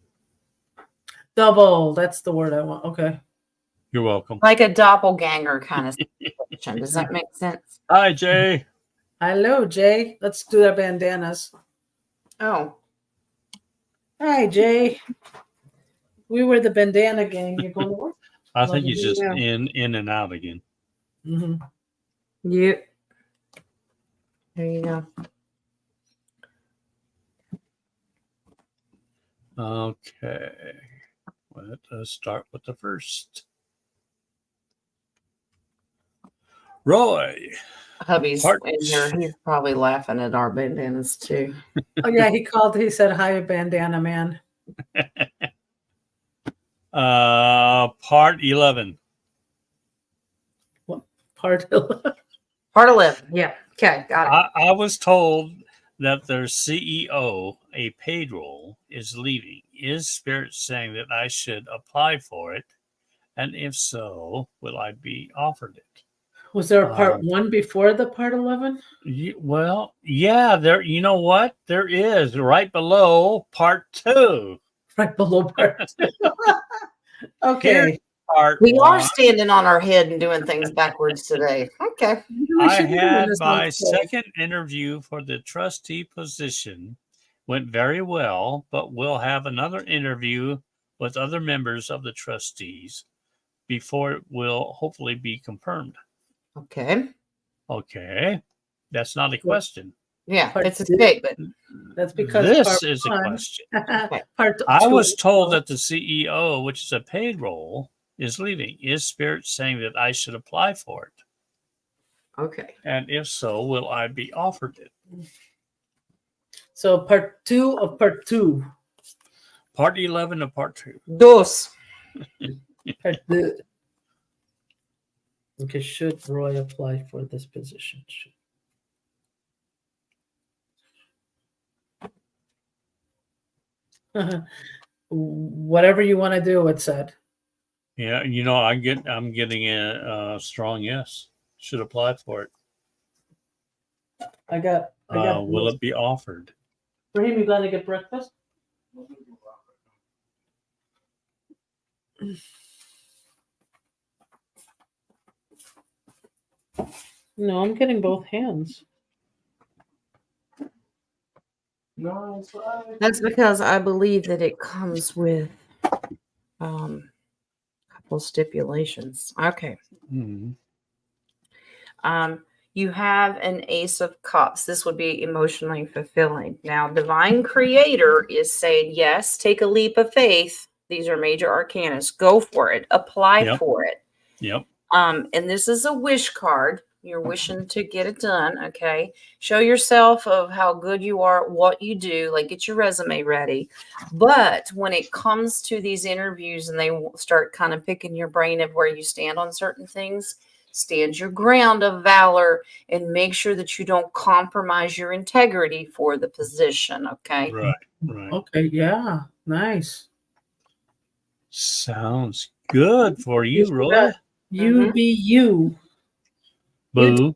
Double. That's the word I want. Okay. You're welcome. Like a doppelganger kind of situation. Does that make sense? Hi, Jay. Hello, Jay. Let's do our bandanas. Oh. Hi, Jay. We were the bandana gang. You're going to work? I think he's just Yeah. in and out again. Mm-hmm. Yep. There you go. Okay. Let us start with the first. Roy. Hubby's Heart. in here. He's probably laughing at our bandanas too. Oh, yeah. He said, hi, bandana man. Part 11. Part Part 11. Yeah. Okay. Got it. I was told that their CEO, a paid role, is leaving. Is Spirit saying that I should apply for it? And if so, will I be offered it? Was there a part 1 before the part 11? Well, yeah, there. You know what? There is right below part 2. Right below part 2. Okay. Here's part We 1. are standing on our head and doing things backwards today. Okay. I had my second interview for the trustee position. Went very well, but we'll have another interview with other members of the trustees before it will hopefully be confirmed. Okay. Okay. That's not a question. Yeah, Part it's a 2. statement. That's because This part is a 1, question. part I 2 was told that the CEO, which is a paid role, is leaving. Is Spirit saying that I should apply for it? Okay. And if so, will I be offered it? So part 2 of part 2. Part 11 of part 2. Dos. Part 2. Okay, should Roy apply for this position? Whatever you want to do, it said. Yeah, you know, I'm getting a strong yes. Should apply for it. I got. Will it be offered? Raheem, you gonna get breakfast? No, I'm getting both hands. No, it's right. That's because I believe that it comes with a couple stipulations. Okay. Mm-hmm. You have an Ace of Cups. This would be emotionally fulfilling. Now, Divine Creator is saying, yes, take a leap of faith. These are major arcanas. Go for it. Apply for it. Yep. And this is a wish card. You're wishing to get it done. Okay. Show yourself of how good you are at what you do. Like, get your resume ready. But when it comes to these interviews and they start kind of picking your brain of where you stand on certain things, stand your ground of valor and make sure that you don't compromise your integrity for the position. Okay. Right. Okay. Yeah. Nice. Sounds good for you, Roy. You be you. Boo.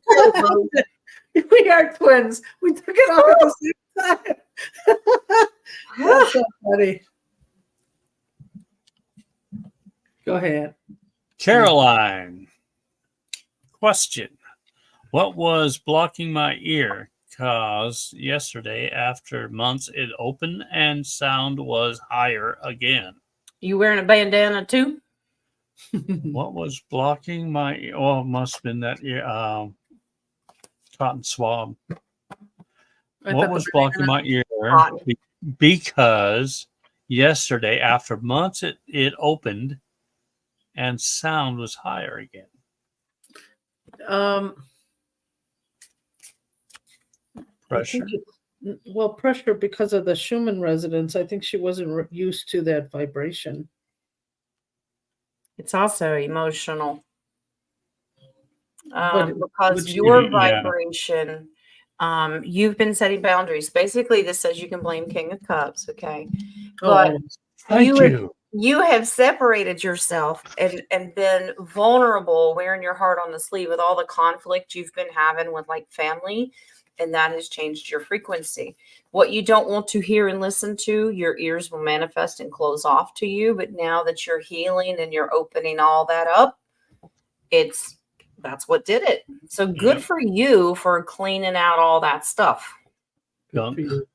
We are twins. We took it off at the same time. That's so funny. Go ahead. Caroline. Question. What was blocking my ear? Because yesterday, after months, it opened and sound was higher again. You wearing a bandana too? What was blocking my ear? Oh, it must have been that ear, cotton swab. What was blocking my ear? Because yesterday, after months, it opened and sound was higher again. Pressure. Well, pressure because of the Schumann resonance. I think she wasn't used to that vibration. It's also emotional. But because your vibration, you've been setting boundaries. Basically, this says you can blame King of Cups, okay? But you have separated yourself and been vulnerable, wearing your heart on the sleeve with all the conflict you've been having with like family, and that has changed your frequency. What you don't want to hear and listen to, your ears will manifest and close off to you. But now that you're healing and you're opening all that up, that's what did it. So good for you for cleaning out all that stuff. Did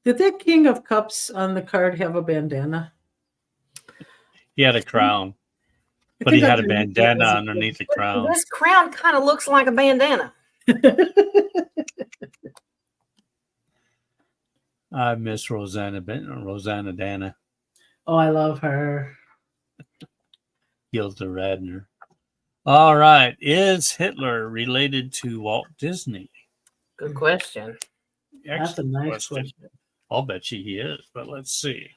that King of Cups on the card have a bandana? He had a crown, but he had a bandana underneath the crown. This crown kind of looks like a bandana. I miss Rosanna Dana. Oh, I love her. Gilda Radner. All right. Is Hitler related to Walt Disney? Good question. That's a nice question. I'll bet you he is, but let's see.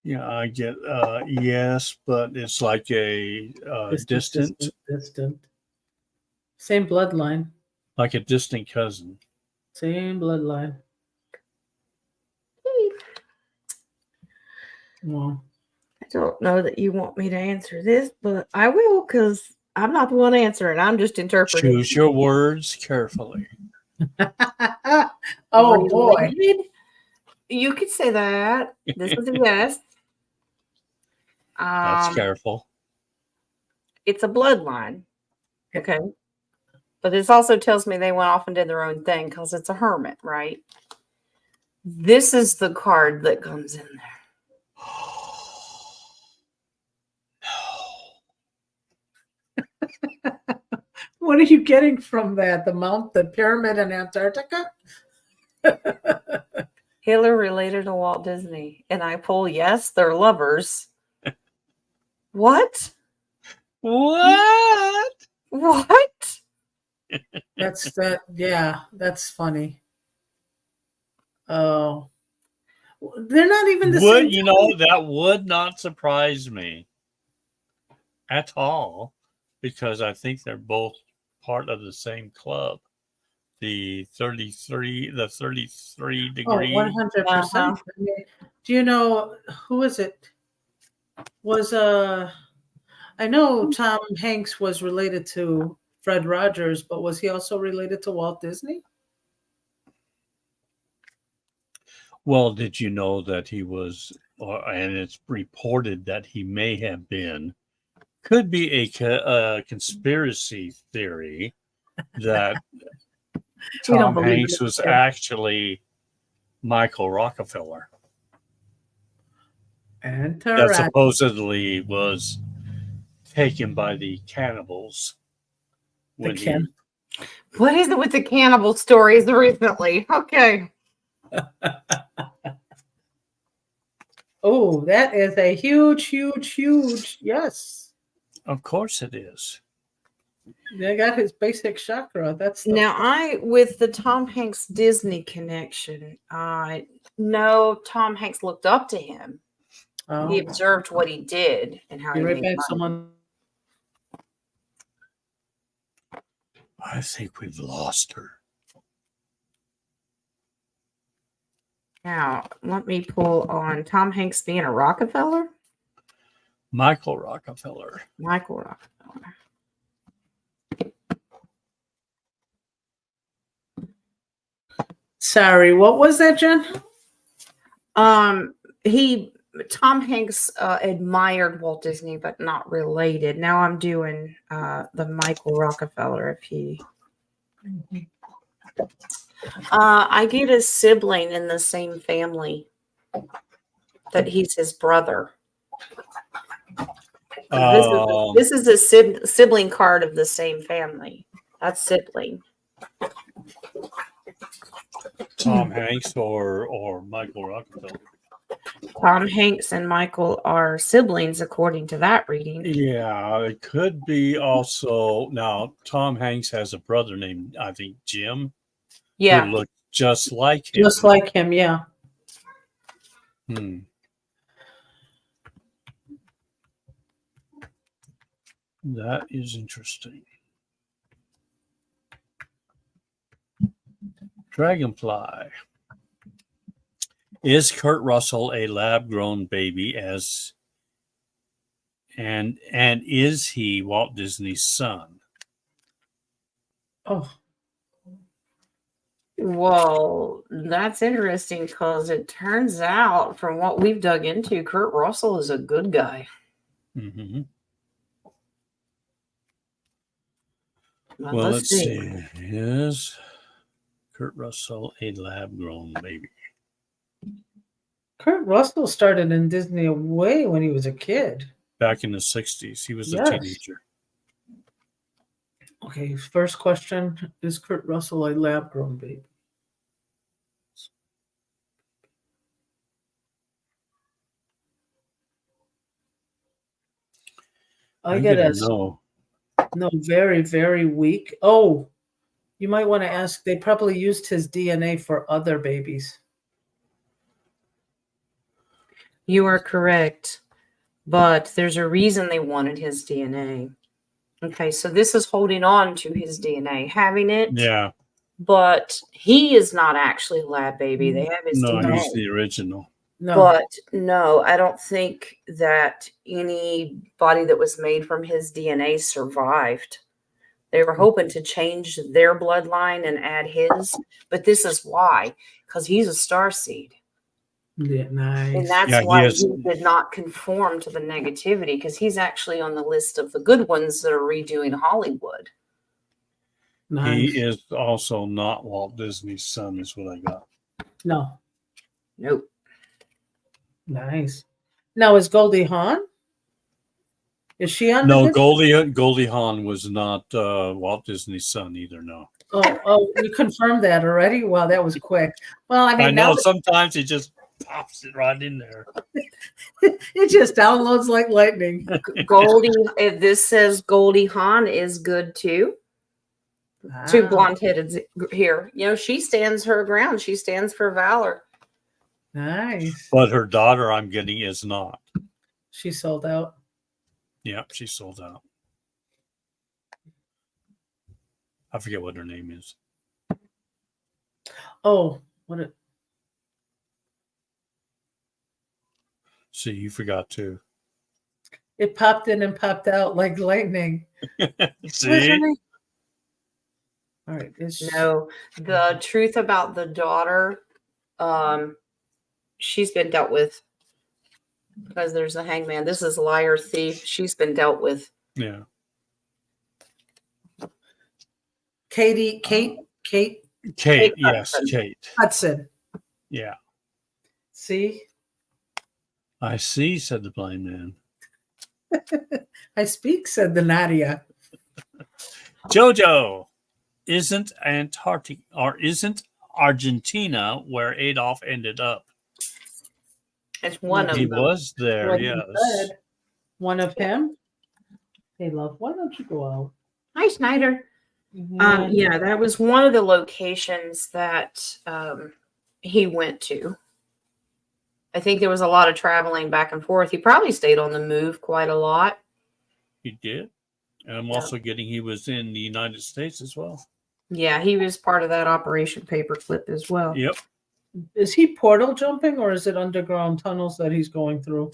Yeah, I get yes, but it's like a distant. Same bloodline. Like a distant cousin. Same bloodline. Well, I don't know that you want me to answer this, but I will, because I'm not the one answering. I'm just interpreting. Choose your words carefully. Oh, boy. You could say that. This is a yes. That's careful. It's a bloodline. Okay. But this also tells me they went off and did their own thing because it's a hermit, right? This is the card that comes in there. What are you getting from that? The pyramid in Antarctica? Hitler related to Walt Disney. And I pull yes, they're lovers. What? What? What? That's funny. Oh. They're not even the same. You know, that would not surprise me at all, because I think they're both part of the same club. The 33 degree. Oh, 100%. Do you know who is it? I know Tom Hanks was related to Fred Rogers, but was he also related to Walt Disney? Well, did you know that he was, and it's reported that he may have been, could be a conspiracy theory that Tom Hanks was actually Michael Rockefeller. That supposedly was taken by the cannibals. What is it with the cannibal stories recently? Okay. Oh, that is a huge yes. Of course it is. They got his basic chakra. Now with the Tom Hanks Disney connection, I know Tom Hanks looked up to him He observed what he did and how Be he right made back. money. Someone. I think we've lost her. Now, let me pull on Tom Hanks being a Rockefeller. Michael Rockefeller. Michael Rockefeller. Sorry, what was that, Jen? Tom Hanks admired Walt Disney, but not related. Now I'm doing the Michael Rockefeller. If he, I get a sibling in the same family that he's his brother. This is a sibling card of the same family. That's sibling. Tom Hanks or Michael Rockefeller. Tom Hanks and Michael are siblings, according to that reading. Yeah, it could be also. Now, Tom Hanks has a brother named, I think, Jim. Yeah. Who looked just like him. Just like him, yeah. That is interesting. Dragonfly. Is Kurt Russell a lab-grown baby and is he Walt Disney's son? Oh. Well, that's interesting because it turns out from what we've dug into, Kurt Russell is a good guy. Mm-hmm. Well, let's see. Is Kurt Russell a lab-grown baby? Kurt Russell started in Disney way when he was a kid. Back in the 60s. He was a teenager. Okay, first question. Is Kurt Russell a lab-grown baby? I get a no. No, very, very weak. Oh, you might want to ask. They probably used his DNA for other babies. You are correct, but there's a reason they wanted his DNA. Okay, so this is holding on to his DNA, having it. Yeah. But he is not actually a lab baby. They have his DNA. No, he's the original. No. But no, I don't think that anybody that was made from his DNA survived. They were hoping to change their bloodline and add his, but this is why, because he's a starseed. Yeah, nice. And that's why he did not conform to the negativity, because he's actually on the list of the good ones that are redoing Hollywood. Nice. He is also not Walt Disney's son, is what I got. No. Nope. Nice. Now, is Goldie Hawn? Is she on? No, Goldie Hawn was not Walt Disney's son either. No. Oh, you confirmed that already? Wow, that was quick. Well, I mean, I know sometimes it just pops it right in there. It just downloads like lightning. Goldie, if this says Goldie Hawn is good too. Wow. Two blonde-headed here. You know, she stands her ground. She stands for valor. Nice. But her daughter, I'm getting, is not. She sold out. Yeah, she sold out. I forget what her name is. Oh, what it? See, you forgot too. It popped in and popped out like lightning. See? All right. No, the truth about the daughter, she's been dealt with because there's a hangman. This is liar thief. She's been dealt with. Yeah. Kate. Yes, Kate Hudson. Yeah. See? I see, said the blind man. I speak, said the Nadia. Jojo, isn't Antarctica or isn't Argentina where Adolf ended up? It's one of he them. He was there, what yes. One of him? Hey, love, why don't you go out? Hi, Snyder. Yeah, that was one of the locations that he went to. I think there was a lot of traveling back and forth. He probably stayed on the move quite a lot. He did. And I'm also getting he was in the United States as well. Yeah, he was part of that Operation Paperclip as well. Yep. Is he portal jumping or is it underground tunnels that he's going through?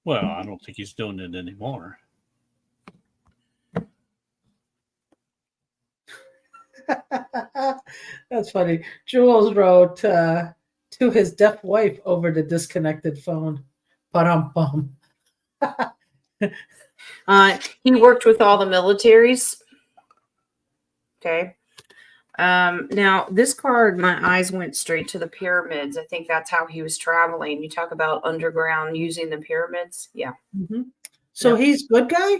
Well, I don't think he's doing it anymore. That's funny. Jules wrote to his deaf wife over the disconnected phone. Ba-dum-bum. He worked with all the militaries. Okay. Now this card, my eyes went straight to the pyramids. I think that's how he was traveling. You talk about underground using the pyramids. Yeah. Mm-hmm. So he's good guy?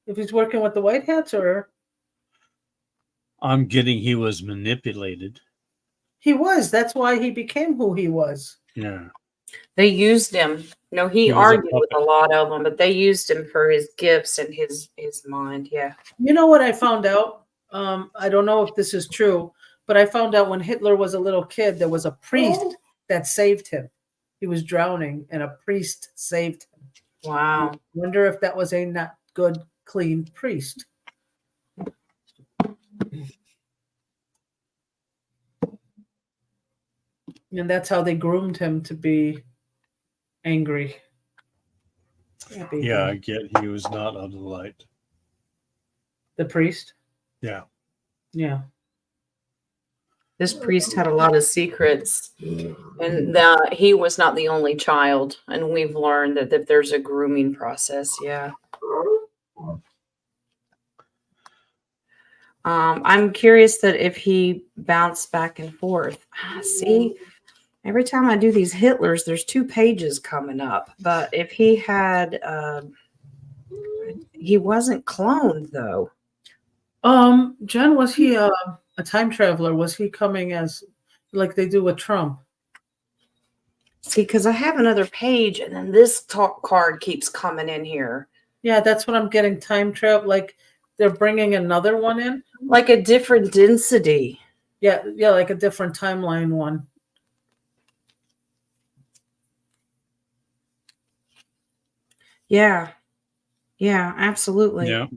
If he's working with the white hats, or? I'm getting he was manipulated. He was. That's why he became who he was. Yeah. They used him. No, he argued with a lot of them, but they used him for his gifts and his mind. Yeah. You know what I found out? I don't know if this is true, but I found out when Hitler was a little kid, there was a priest that saved him. He was drowning, and a priest saved him. Wow. I wonder if that was a not good, clean priest. And that's how they groomed him to be angry. Yeah, I get he was not of the light. The priest? Yeah. Yeah. This priest had a lot of secrets, and he was not the only child. And we've learned that there's a grooming process. Yeah. I'm curious that if he bounced back and forth. See, every time I do these Hitlers, there's 2 pages coming up. But if he had, he wasn't cloned though. Jen, was he a time traveler? Was he coming as like they do with Trump? See, because I have another page, and then this talk card keeps coming in here. Yeah, that's what I'm getting. Time travel, like they're bringing another one in, like a different density. Yeah, like a different timeline one. Yeah, absolutely. Yeah.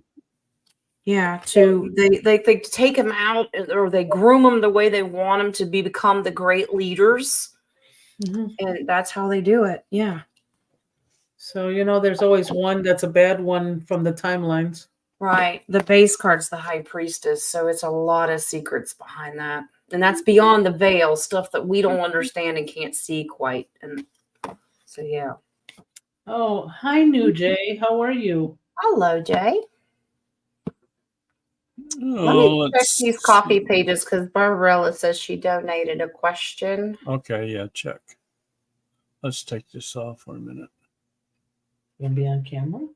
Yeah, they take them out, or they groom them the way they want them to become the great leaders, and that's how they do it. Yeah. So there's always one that's a bad one from the timelines. Right. The base card's the High Priestess, so it's a lot of secrets behind that, and that's beyond the veil, stuff that we don't understand and can't see quite. And so, yeah. Oh, hi, New Jay. How are you? Hello, Jay. Let me check these coffee pages because Barbarella says she donated a question. Okay, yeah, check. Let's take this off for a minute. You want to be on camera?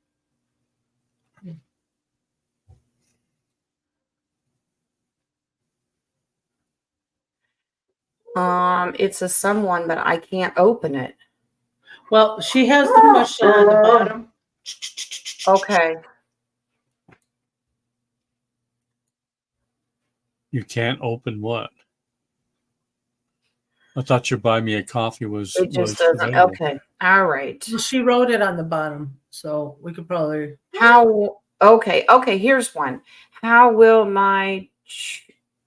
It's a someone, but I can't open it. Well, she has the question on the bottom. Okay. You can't open what? I thought your buy me a coffee was. It just doesn't. Available. Okay. All right. She wrote it on the bottom, so we could probably. How? Okay. Here's one. How will my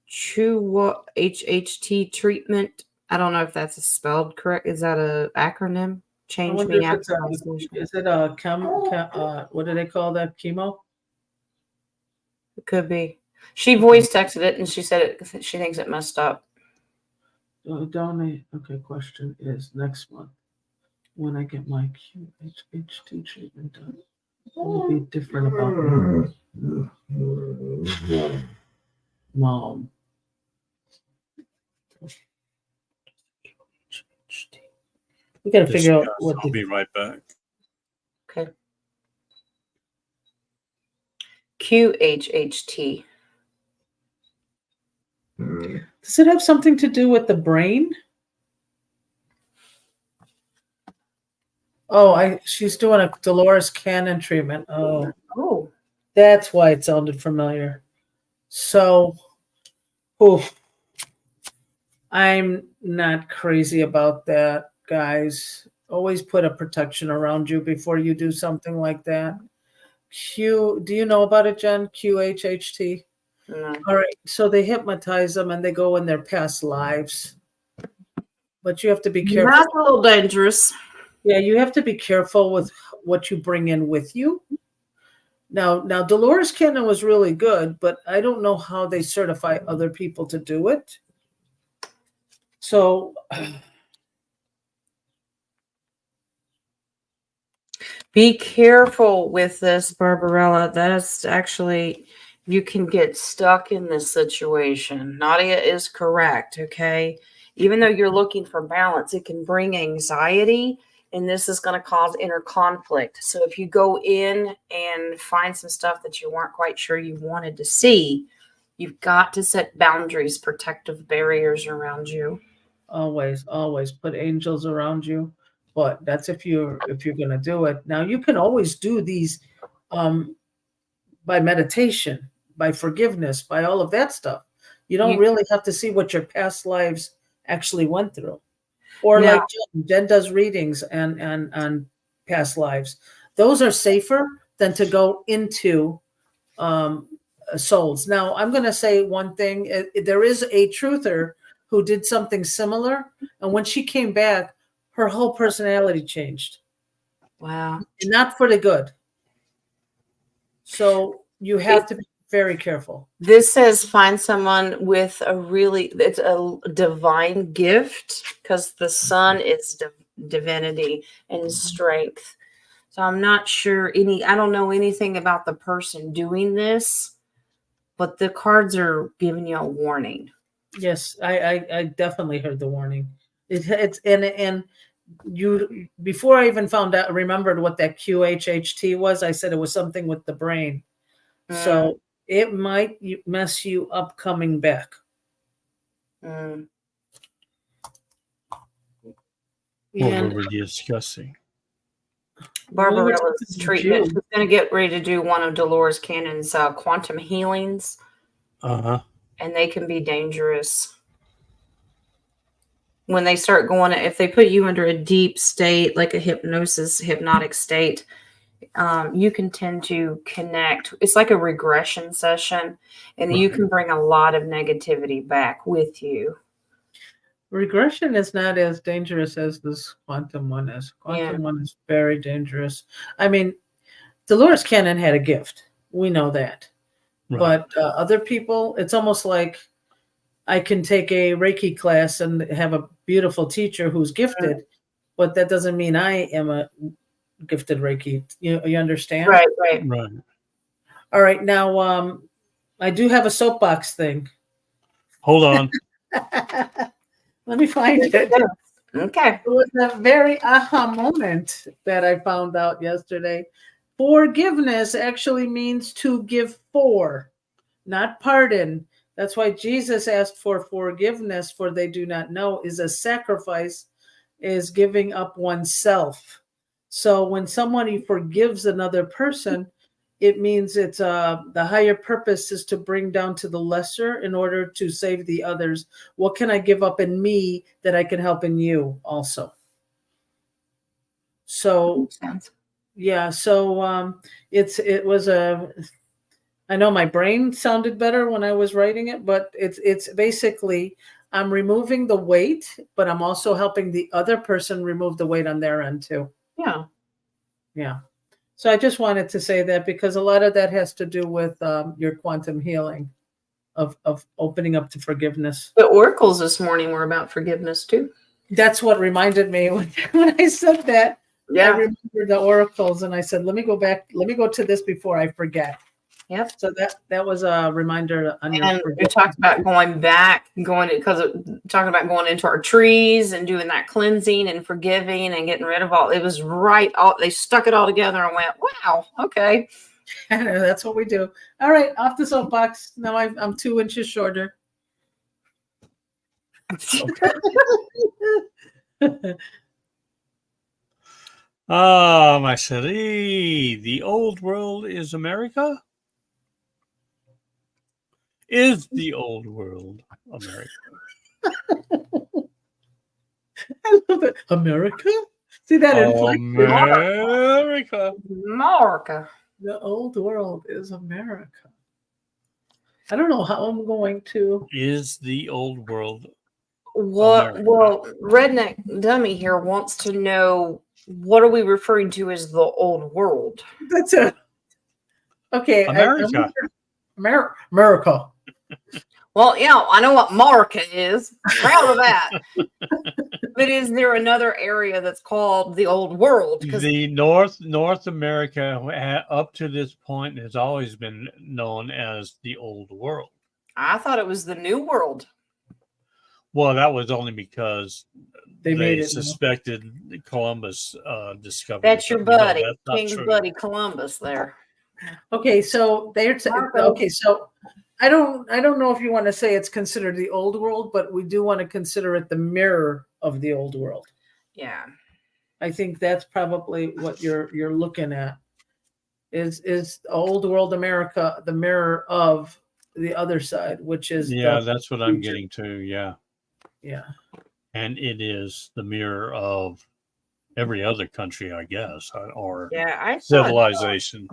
HHT treatment? I don't know if that's spelled correct. Is that an acronym? Change me after. Is it a what do they call that? Chemo? It could be. She voice texted it and she said she thinks it messed up. Donate. Okay, question is next month when I get my QHHT treatment done. What will be different about Mom? We got to figure out what. I'll be right back. Okay. QHHT. Does it have something to do with the brain? Oh, she's doing a Dolores Cannon treatment. Oh, that's why it sounded familiar. So, I'm not crazy about that, guys. Always put a protection around you before you do something like that. Do you know about it, Jen? QHHT? No. All right. So they hypnotize them and they go in their past lives. But you have to be careful. That's a little dangerous. Yeah, you have to be careful with what you bring in with you. Now, Dolores Cannon was really good, but I don't know how they certify other people to do it. So be careful with this, Barbarella. That's actually, you can get stuck in this situation. Nadia is correct, okay? Even though you're looking for balance, it can bring anxiety, and this is going to cause inner conflict. So if you go in and find some stuff that you weren't quite sure you wanted to see, you've got to set boundaries, protective barriers around you. always put angels around you, but that's if you're going to do it. Now you can always do these by meditation, by forgiveness, by all of that stuff. You don't really have to see what your past lives actually went through. Or like Jen does readings and past lives. Those are safer than to go into souls. Now, I'm going to say one thing. There is a truther who did something similar. And when she came back, her whole personality changed. Wow. And not for the good. So you have to be very careful. This says find someone with it's a divine gift, because the sun is divinity and strength. So I'm not sure I don't know anything about the person doing this, but the cards are giving you a warning. Yes, I definitely heard the warning. It's and you, before I even remembered what that QHHT was, I said it was something with the brain. So it might mess you up coming back. What were we discussing? Barbarella's treatment. She's going to get ready to do one of Dolores Cannon's quantum healings. And they can be dangerous. When they start going, if they put you under a deep state, like a hypnotic state, you can tend to connect. It's like a regression session, and you can bring a lot of negativity back with you. Regression is not as dangerous as this quantum one is. Quantum one is very dangerous. I mean, Dolores Cannon had a gift. We know that. Right. But other people, it's almost like I can take a Reiki class and have a beautiful teacher who's gifted, but that doesn't mean I am a gifted Reiki. You understand? Right. All right. Now, I do have a soapbox thing. Hold on. Let me find it. Okay. It was a very aha moment that I found out yesterday. Forgiveness actually means to give for, not pardon. That's why Jesus asked for forgiveness, for they do not know, is a sacrifice, is giving up oneself. So when somebody forgives another person, it means it's the higher purpose is to bring down to the lesser in order to save the others. What can I give up in me that I can help in you also? So yeah, so it was I know my brain sounded better when I was writing it, but it's basically I'm removing the weight, but I'm also helping the other person remove the weight on their end too. Yeah. So I just wanted to say that because a lot of that has to do with your quantum healing of opening up to forgiveness. The oracles this morning were about forgiveness too. That's what reminded me when I said that. Yeah. I remember the oracles and I said, let me go to this before I forget. Yep. So that was a reminder on your. And we talked about talking about going into our trees and doing that cleansing and forgiving and getting rid of all. It was right. They stuck it all together and went, wow, okay. That's what we do. All right, off the soapbox. Now I'm 2 inches shorter. My city. The old world is America? Is the old world America? I love it. America? See that inflection? America. America. The old world is America. I don't know how I'm going to. Is the old world What? America. Well, Redneck Dummy here wants to know what are we referring to as the old world? That's it. Okay. America? America. Well, yeah, I know what America is. Proud of that. But is there another area that's called the old world? Because The North America up to this point has always been known as the old world. I thought it was the new world. Well, that was only because They made they it. suspected Columbus discovered. That's your it. No, buddy, that's not King's true. buddy Columbus there. Okay, so Marco. okay, so I don't know if you want to say it's considered the old world, but we do want to consider it the mirror of the old world. Yeah. I think that's probably what you're looking at. Is old world America the mirror of the other side, which is That's what I'm future. getting to. Yeah, Yeah. and it is the mirror of every other country, I guess, or Yeah, civilization.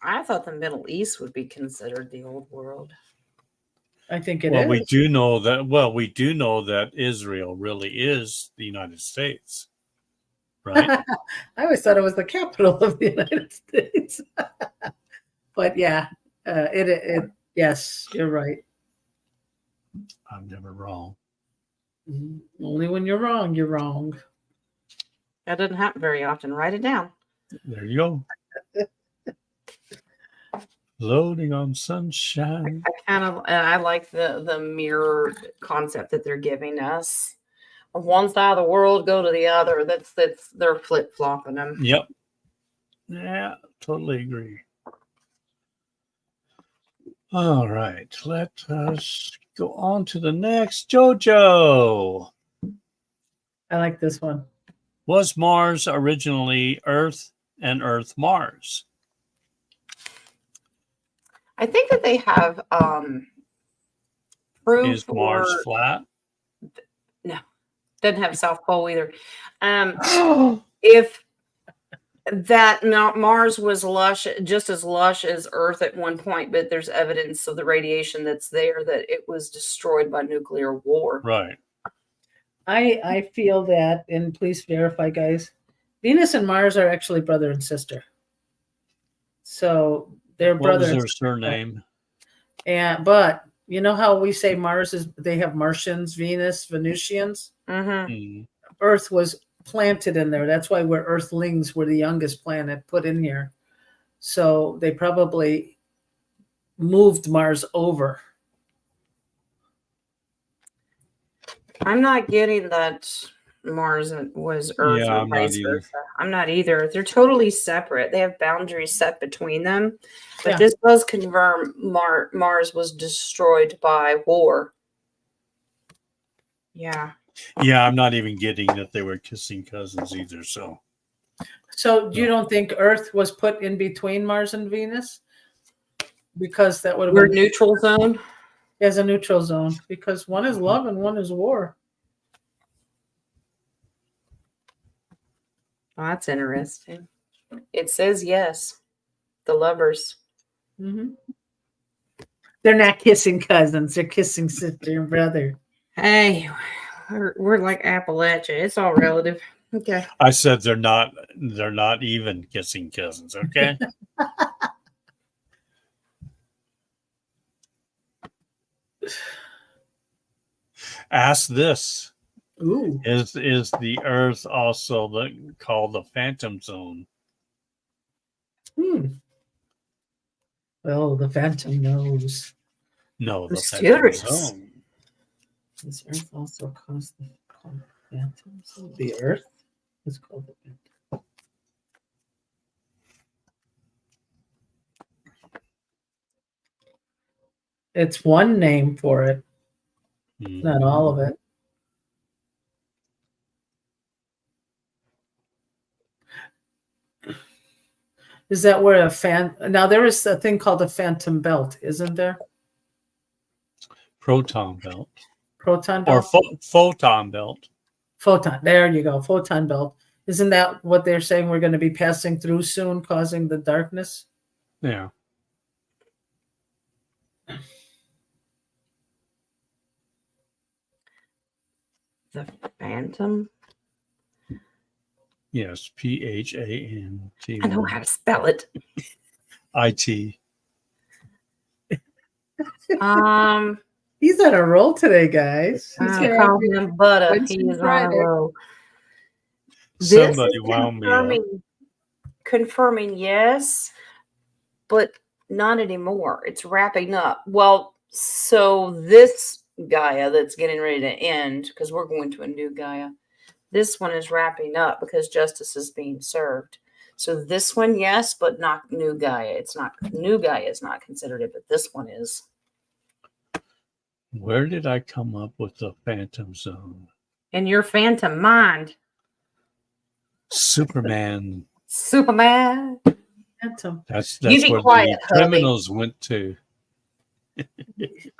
I thought the Middle East would be considered the old world. I think it is. Well, we do know that. Well, we do know that Israel really is the United States, right? I always thought it was the capital of the United States. But yeah, it yes, you're right. I'm never wrong. Only when you're wrong, you're wrong. That doesn't happen very often. Write it down. There you go. Loading on sunshine. I like the mirror concept that they're giving us. One side of the world go to the other. That's they're flip flopping them. Yep. Yeah, totally agree. All right, let us go on to the next. JoJo. I like this one. Was Mars originally Earth and Earth Mars? I think that they have proof Is Mars flat? doesn't have South Pole either. If that Mars was lush, just as lush as Earth at one point, but there's evidence of the radiation that's there that it was destroyed by nuclear war. Right. I feel that, and please verify, guys. Venus and Mars are actually brother and sister. So they're What brother was and their surname? but you know how we say Mars is, they have Martians, Venus, Venusians. Mm-hmm. Earth was planted in there. That's why we're Earthlings. We're the youngest planet put in here. So they probably moved Mars over. I'm not getting that Mars was Earth. Yeah, or I'm not vice either. versa. I'm not either. They're totally separate. They have boundaries set between them. But Yeah. this does confirm Mars was destroyed by war. Yeah. Yeah, I'm not even getting that they were kissing cousins either. So You don't think Earth was put in between Mars and Venus? Because that would have We're been neutral zone. as a neutral zone. Because one is love and one is war. Oh, that's interesting. It says yes. The lovers. Mm-hmm. They're not kissing cousins. They're kissing sister and brother. Hey, we're like Appalachia. It's all relative. Okay. I said they're not even kissing cousins. Okay. Ask this. Ooh. Is the Earth also called the Phantom Zone? Well, the Phantom knows. No, the Mysterious. Phantom Zone. This Earth also called the Phantom Zone. The Earth is called the Phantom. It's one name for it, not all of it. Is that where now there is a thing called a phantom belt, isn't there? Proton belt. Proton or belt? photon belt. Photon. There you go. Photon belt. Isn't that what they're saying we're going to be passing through soon, causing the darkness? Yeah. The Phantom. Yes, PHANT. I know how to spell it. IT. He's on a roll today, guys. He's I call him Butter. Wednesday, He is on a Friday. roll. This Somebody is wound me up. confirming yes, but not anymore. It's wrapping up. Well, so this Gaia that's getting ready to end, because we're going to a new Gaia, this one is wrapping up because justice is being served. So this one, yes, but not new Gaia. It's not new Gaia is not considered it, but this one is. Where did I come up with the Phantom Zone? In your phantom mind. Superman. Superman. Phantom. That's You be where quiet, the criminals went to.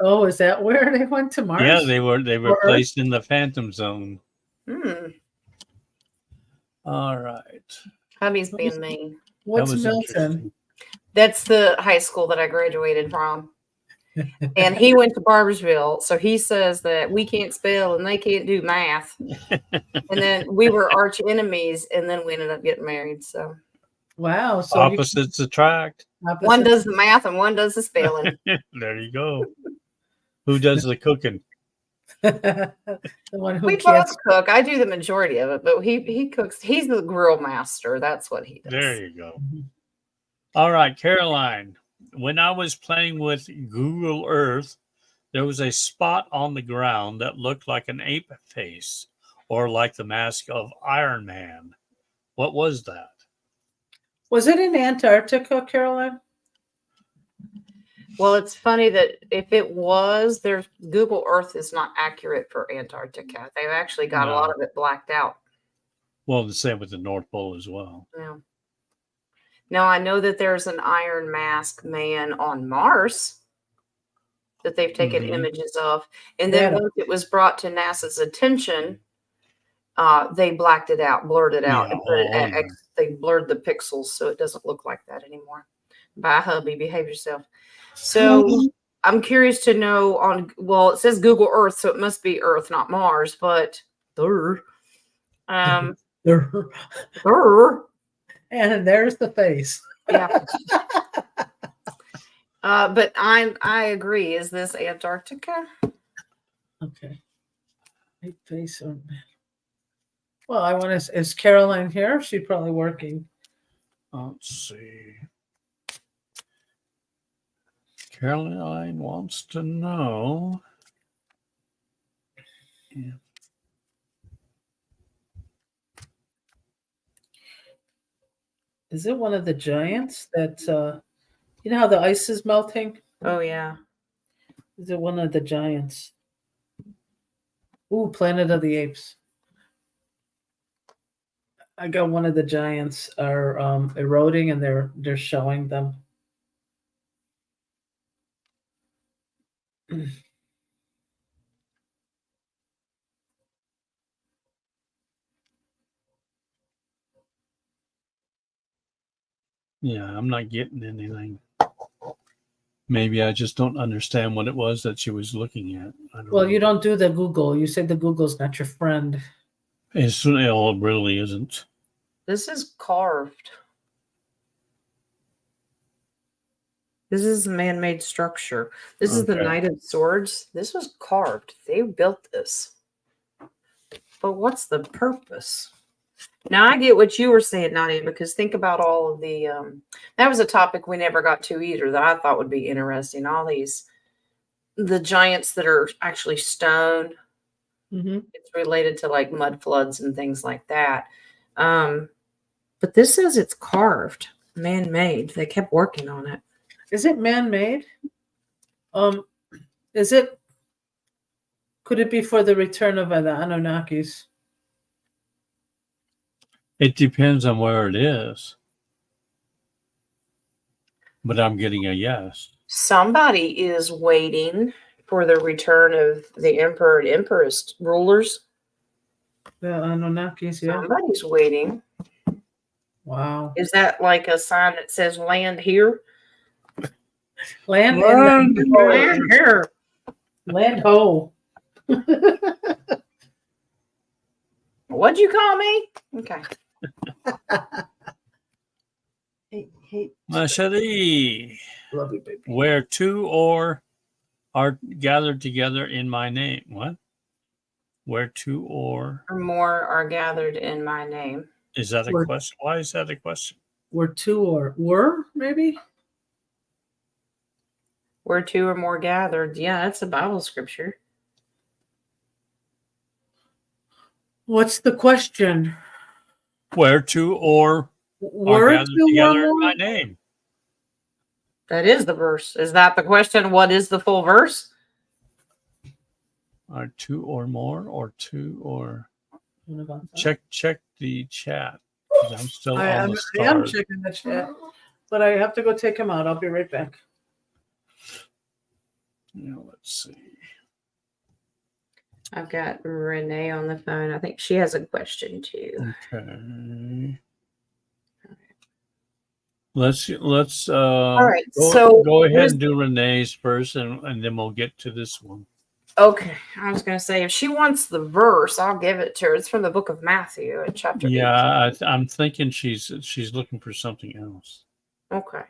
Oh, is that where they went to Mars? Yeah, they were Or placed in the Phantom Zone. All right. Hubby's being mean. What's That was Milton? interesting. That's the high school that I graduated from. And he went to Barbersville, so he says that we can't spell and they can't do math. And then we were arch enemies, and then we ended up getting married. So Wow. So Opposites attract. one does the math and one does the spelling. There you go. Who does the cooking? the one who We can't. both cook. I do the majority of it, but he cooks. He's the grill master. That's what he does. There you go. All right, Caroline. When I was playing with Google Earth, there was a spot on the ground that looked like an ape face or like the mask of Iron Man. What was that? Was it in Antarctica, Caroline? Well, it's funny that if it was, there's Google Earth is not accurate for Antarctica. They've actually got a lot of it blacked out. Well, the same with the North Pole as well. Yeah. Now, I know that there's an Iron Mask man on Mars that they've taken images of. And then once it was brought to NASA's attention, they blacked it out, blurred it out. And they blurred the pixels so it doesn't look like that anymore. Bye, hubby. Behave yourself. So I'm curious to know well, it says Google Earth, so it must be Earth, not Mars, but And there's the face. Yeah. But I agree. Is this Antarctica? Okay. Face on. Well, I want to. Is Caroline here? She's probably working. Let's see. Caroline wants to know. Yeah. Is it one of the giants that, you know how the ice is melting? Oh, yeah. Is it one of the giants? Ooh, Planet of the Apes. I got one of the giants are eroding and they're showing them. Yeah, I'm not getting anything. Maybe I just don't understand what it was that she was looking at. Well, you don't do the Google. You said the Google's not your friend. It really isn't. This is carved. This is a man-made structure. This is the Knight of Swords. This was carved. They built this. But what's the purpose? Now, I get what you were saying, Nadia, because think about all of the, that was a topic we never got to either that I thought would be interesting. All the giants that are actually stone. Mm-hmm. It's related to like mud floods and things like that. But this says it's carved, man-made. They kept working on it. Is it man-made? Could it be for the return of the Anunnakis? It depends on where it is. But I'm getting a yes. Somebody is waiting for the return of the emperor and empress rulers. The Anunnakis, yeah. Somebody's waiting. Wow. Is that like a sign that says land here? Land here. Land ho. What'd you call me? Okay. Hey, Ma chérie, love you, baby. where two or are gathered together in my name. What? Where two or More are gathered in my name. is that a question? Why is that a question? Were two or were maybe? Where two or more gathered. Yeah, that's a Bible scripture. What's the question? Where two or are Were gathered two or together in more? my name. That is the verse. Is that the question? What is the full verse? Are two or more or two or What about that? check the chat. 'Cause I'm still I on am the stars. checking the chat, but I have to go take him out. I'll be right back. Now, let's see. I've got Renee on the phone. I think she has a question too. Okay. Let's All right. So go ahead and do Renee's first, and then we'll get to this one. Okay. I was going to say, if she wants the verse, I'll give it to her. It's from the book of Matthew in chapter 18. Yeah, I'm thinking she's looking for something else. Okay.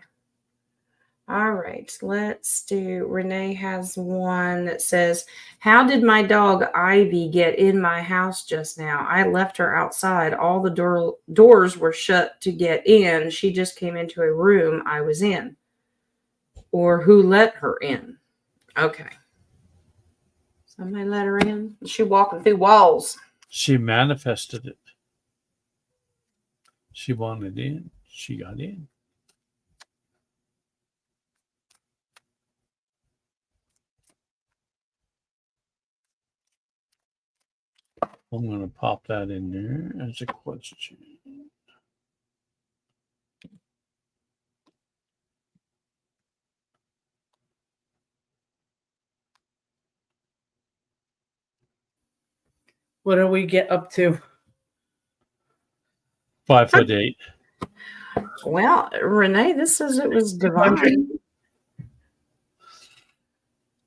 All right. Let's do. Renee has one that says, "How did my dog Ivy get in my house just now? I left her outside. All the doors were shut to get in. She just came into a room I was in. Or who let her in?" Okay. Somebody let her in. She walking through walls. She manifested it. She wanted in. She got in. I'm going to pop that in there as a question. What do we get up to? 5'8". Well, Renee, this says it was divine.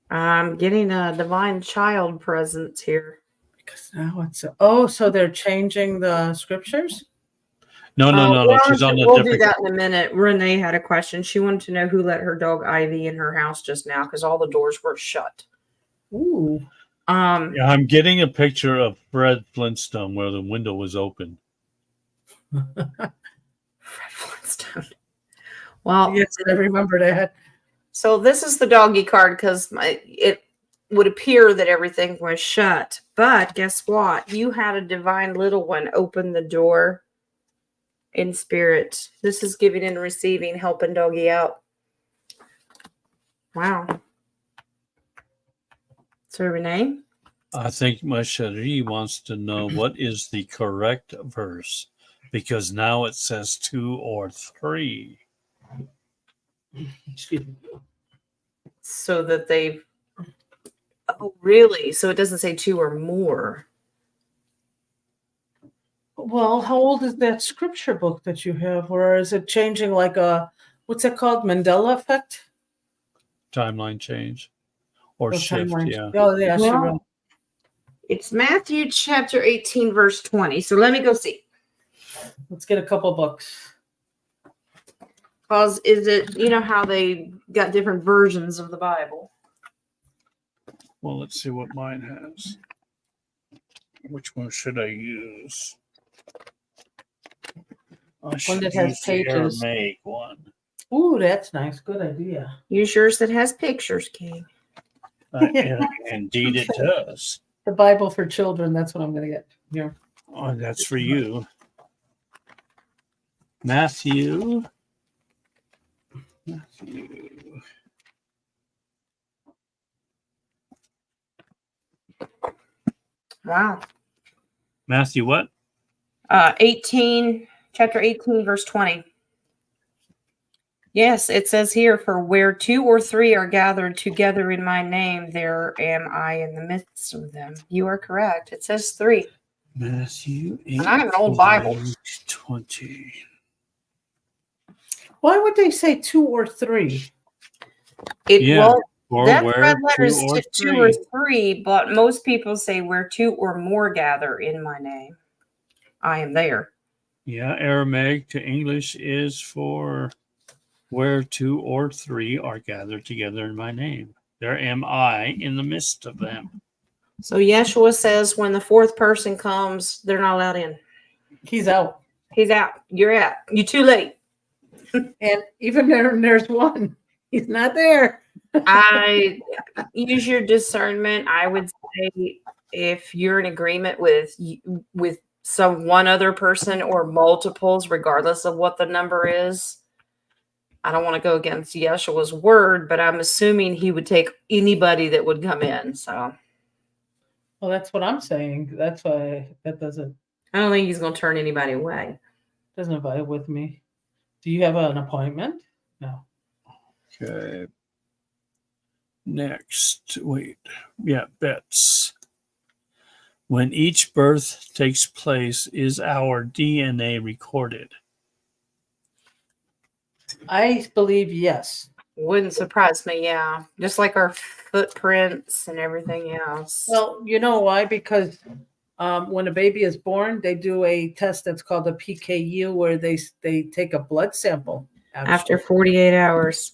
I'm getting a divine child presence here. Because now it's so they're changing the scriptures. No. She's on a we'll different. do that in a minute. Renee had a question. She wanted to know who let her dog Ivy in her house just now because all the doors were shut. Ooh. Yeah, I'm getting a picture of Fred Flintstone where the window was open. Fred Flintstone. Well, yes, I remember that. So this is the doggy card because it would appear that everything was shut. But guess what? You had a divine little one open the door in spirit. This is giving and receiving, helping doggy out. Wow. So Renee? I think my chérie wants to know what is the correct verse because now it says 2 or 3. So that they've. Oh, really? So it doesn't say 2 or more. Well, how old is that scripture book that you have? Or is it changing like what's it called? Mandela effect? Timeline change or shift, timeline. yeah. Oh, yeah, Well, it's Matthew chapter 18, verse 20. So let me go see. Let's get a couple books. Because is it, you know how they got different versions of the Bible? Well, let's see what mine has. Which one should I use? I should that has use the pages. Aramaic one. Ooh, that's nice. Good idea. Use yours that has pictures, King. Indeed, it does. The Bible for children. That's what I'm going to get here. Oh, that's for you. Matthew. Wow. Matthew what? 18, chapter 18, verse 20. Yes, it says here, for where 2 or 3 are gathered together in my name, there am I in the midst of them. You are correct. It says 3. Matthew 8, And I have an old Bible. 20. Why would they say 2 or 3? Well, or that where red letter 2 is or 2 or 3. 3, but most people say where 2 or more gather in my name, I am there. Yeah, Aramaic to English is for where 2 or 3 are gathered together in my name. There am I in the midst of them. So Yeshua says when the 4th person comes, they're not allowed in. He's out. He's out. You're out. You're too late. And even there's one. He's not there. I use your discernment. I would say if you're in agreement with some one other person or multiples, regardless of what the number is. I don't want to go against Yeshua's word, but I'm assuming he would take anybody that would come in. So, well, that's what I'm saying. That's why that doesn't think he's going to turn anybody away. Doesn't vibe with me. Do you have an appointment? No. Okay. Next, wait. Yeah, bets. When each birth takes place, is our DNA recorded? I believe yes. Wouldn't surprise me, yeah. Just like our footprints and everything else. Well, you know why? Because when a baby is born, they do a test that's called a PKU, where they take a blood sample after 48 hours.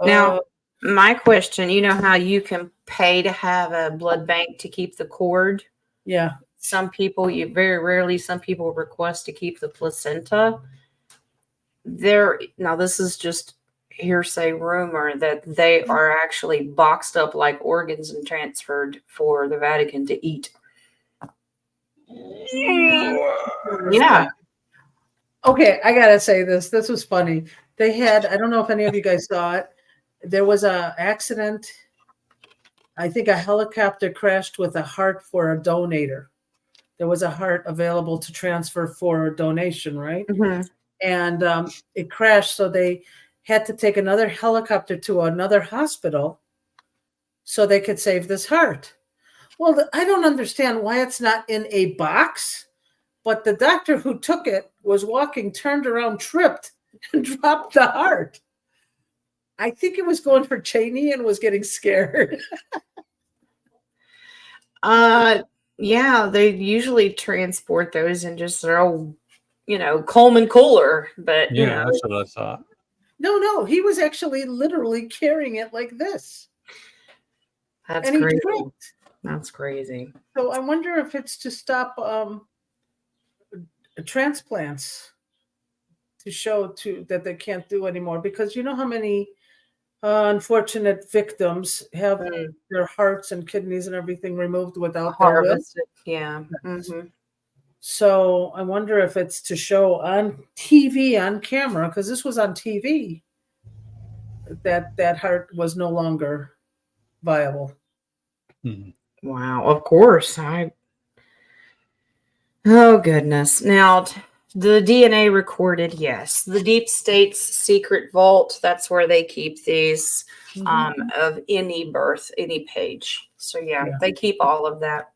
Now, my question, you know how you can pay to have a blood bank to keep the cord? Yeah. Some people, very rarely, some people request to keep the placenta. Now this is just hearsay rumor that they are actually boxed up like organs and transferred for the Vatican to eat. Yeah. Okay, I gotta say this. This was funny. They had, I don't know if any of you guys saw it. There was an accident. I think a helicopter crashed with a heart for a donator. There was a heart available to transfer for a donation, right? Mm-hmm. And it crashed, so they had to take another helicopter to another hospital so they could save this heart. Well, I don't understand why it's not in a box, but the doctor who took it was walking, turned around, tripped, and dropped the heart. I think it was going for Cheney and was getting scared. Yeah, they usually transport those and just throw, Coleman cooler. But yeah, that's what I thought. No, he was actually literally carrying it like this. That's and crazy. He tripped. That's crazy. So I wonder if it's to stop transplants, to show that they can't do anymore, because you know how many unfortunate victims have their hearts and kidneys and everything removed without harvested. Yeah. Mm-hmm. So I wonder if it's to show on TV, on camera, because this was on TV, that heart was no longer viable. Wow. Of course. Oh, goodness. Now, the DNA recorded, yes. The Deep State's secret vault, that's where they keep these of any birth, any page. So, yeah, they keep all of that.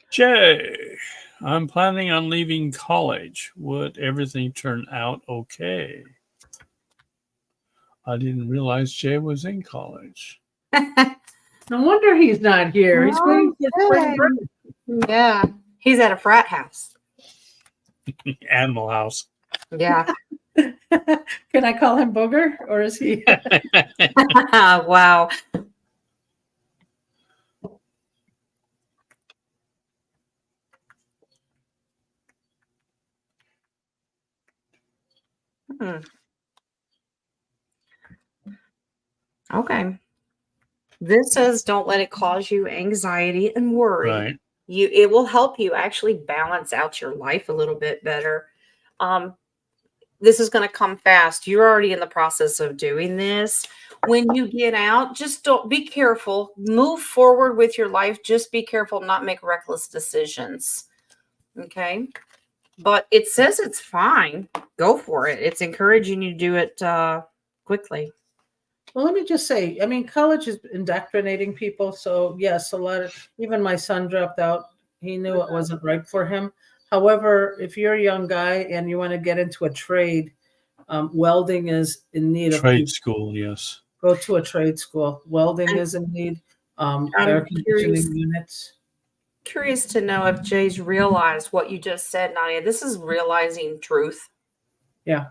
Jay, I'm planning on leaving college. Would everything turn out okay? I didn't realize Jay was in college. No wonder he's not here. He's waiting for spring break. Yeah, he's at a frat house. Animal house. Yeah. Can I call him Booger, or is he? Wow. Okay. This says don't let it cause you anxiety and worry. Right. It will help you actually balance out your life a little bit better. This is going to come fast. You're already in the process of doing this. When you get out, just be careful. Move forward with your life. Just be careful not make reckless decisions. Okay. But it says it's fine. Go for it. It's encouraging you to do it quickly. Well, let me just say, I mean, college is indoctrinating people. So yes, even my son dropped out. He knew it wasn't right for him. However, if you're a young guy and you want to get into a trade, welding is in need of Trade people. school, yes. Go to a trade school. Welding is in need. Air conditioning units. Curious to know if Jay's realized what you just said, Nadia. This is realizing truth. Yeah.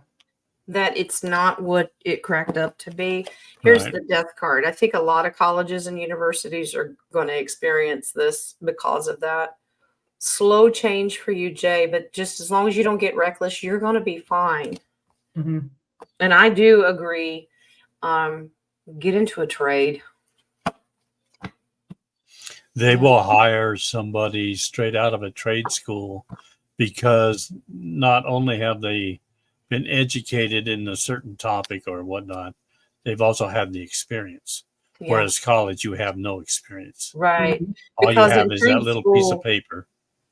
That it's not what it cracked up to be. Here's Right. the death card. I think a lot of colleges and universities are going to experience this because of that. Slow change for you, Jay, but just as long as you don't get reckless, you're going to be fine. Mm-hmm. And I do agree. Get into a trade. They will hire somebody straight out of a trade school because not only have they been educated in a certain topic or whatnot, they've also had the experience. Yeah. Whereas college, you have no experience. Right. All you Because have in is that trade little school, piece of paper.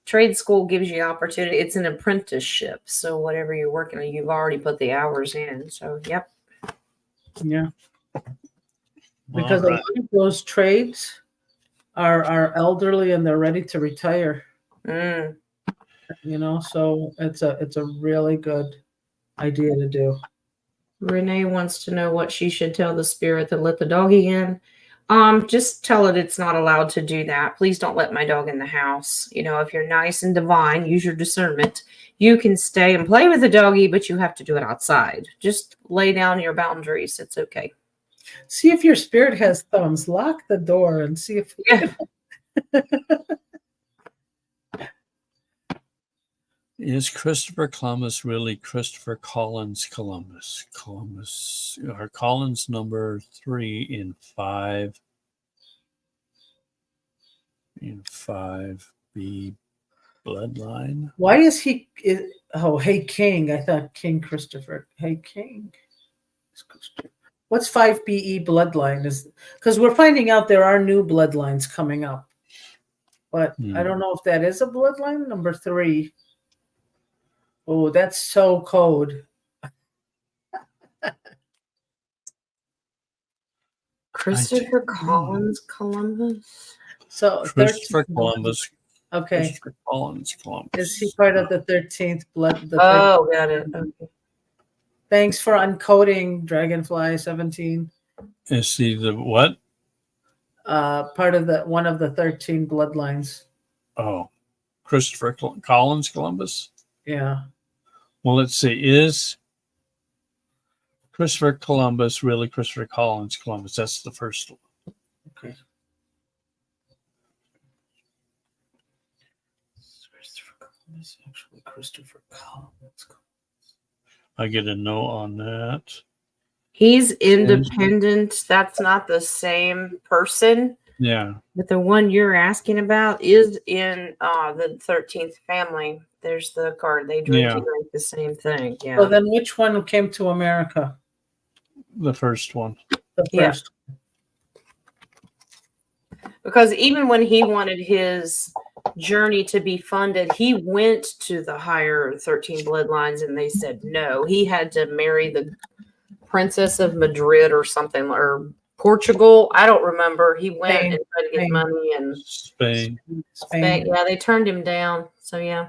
Trade school gives you opportunity. It's an apprenticeship. So whatever you're working on, you've already put the hours in. So, yep. Yeah. Because a lot of those trades are elderly and they're ready to retire. Mm. You know, so it's a really good idea to do. Renee wants to know what she should tell the spirit that let the doggy in. Just tell it it's not allowed to do that. Please don't let my dog in the house. You know, if you're nice and divine, use your discernment. You can stay and play with the doggy, but you have to do it outside. Just lay down your boundaries. It's okay. See if your spirit has thumbs. Lock the door and see if. Yeah. Is Christopher Columbus really Christopher Columbus? Or Collins number 3 in 5. In 5B bloodline. Why is he? Hey King. I thought King Christopher. Hey King. What's 5BE bloodline? Is because we're finding out there are new bloodlines coming up, but I don't know if that is a bloodline. Number 3. Oh, that's so code. Christopher Collins Columbus. So Christopher Columbus. Okay. Christopher Collins Columbus. Is he part of the 13th blood? Oh, got it. Okay. Thanks for uncoding Dragonfly 17. Is he the what? Part of one of the 13 bloodlines. Oh, Christopher Collins Columbus? Yeah. Well, let's see. Is Christopher Columbus really Christopher Collins Columbus? That's the first one. Okay. Christopher Columbus, actually Christopher Collins. I get a no on that. He's independent. That's not the same person. Yeah. But the one you're asking about is in the 13th family. There's the card. They drink the same thing. Yeah. So then which one came to America? The first one. The first. Yeah. Because even when he wanted his journey to be funded, he went to the higher 13 bloodlines and they said no. He had to marry the Princess of Madrid or something, or Portugal. I don't remember. He went and tried to get money and Spain. Yeah, they turned him down. So yeah.